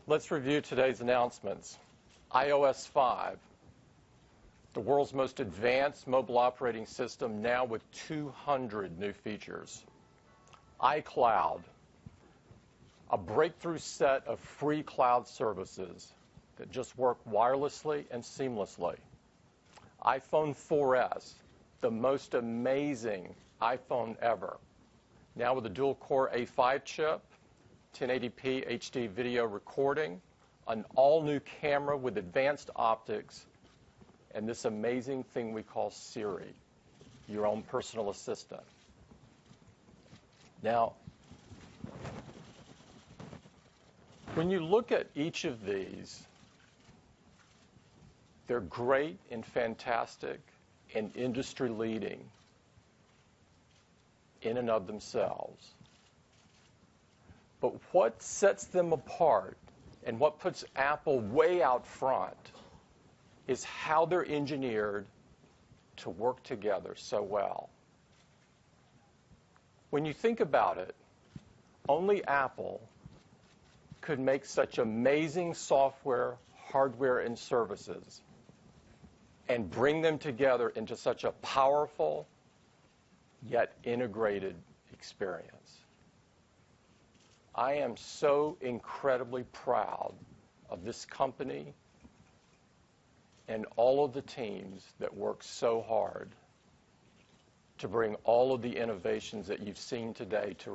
[SPEAKER 1] Let's review today's announcements. iOS 5, the world's most advanced mobile operating system, now with 200 new features. iCloud, a breakthrough set of free cloud services that just work wirelessly and seamlessly. iPhone 4S, the most amazing iPhone ever, now with a dual-core A5 chip, 1080p HD video recording, an all-new camera with advanced optics, and this amazing thing we call Siri, your own personal assistant. Now, when you look at each of these They're great and fantastic and industry leading in and of themselves. But what sets them apart and what puts Apple way out front is how they're engineered to work together so well. When you think about it, only Apple could make such amazing software, hardware, and services and bring them together into such a powerful yet integrated experience. I am so incredibly proud of this company and all of the teams that work so hard to bring all of the innovations that you've seen today to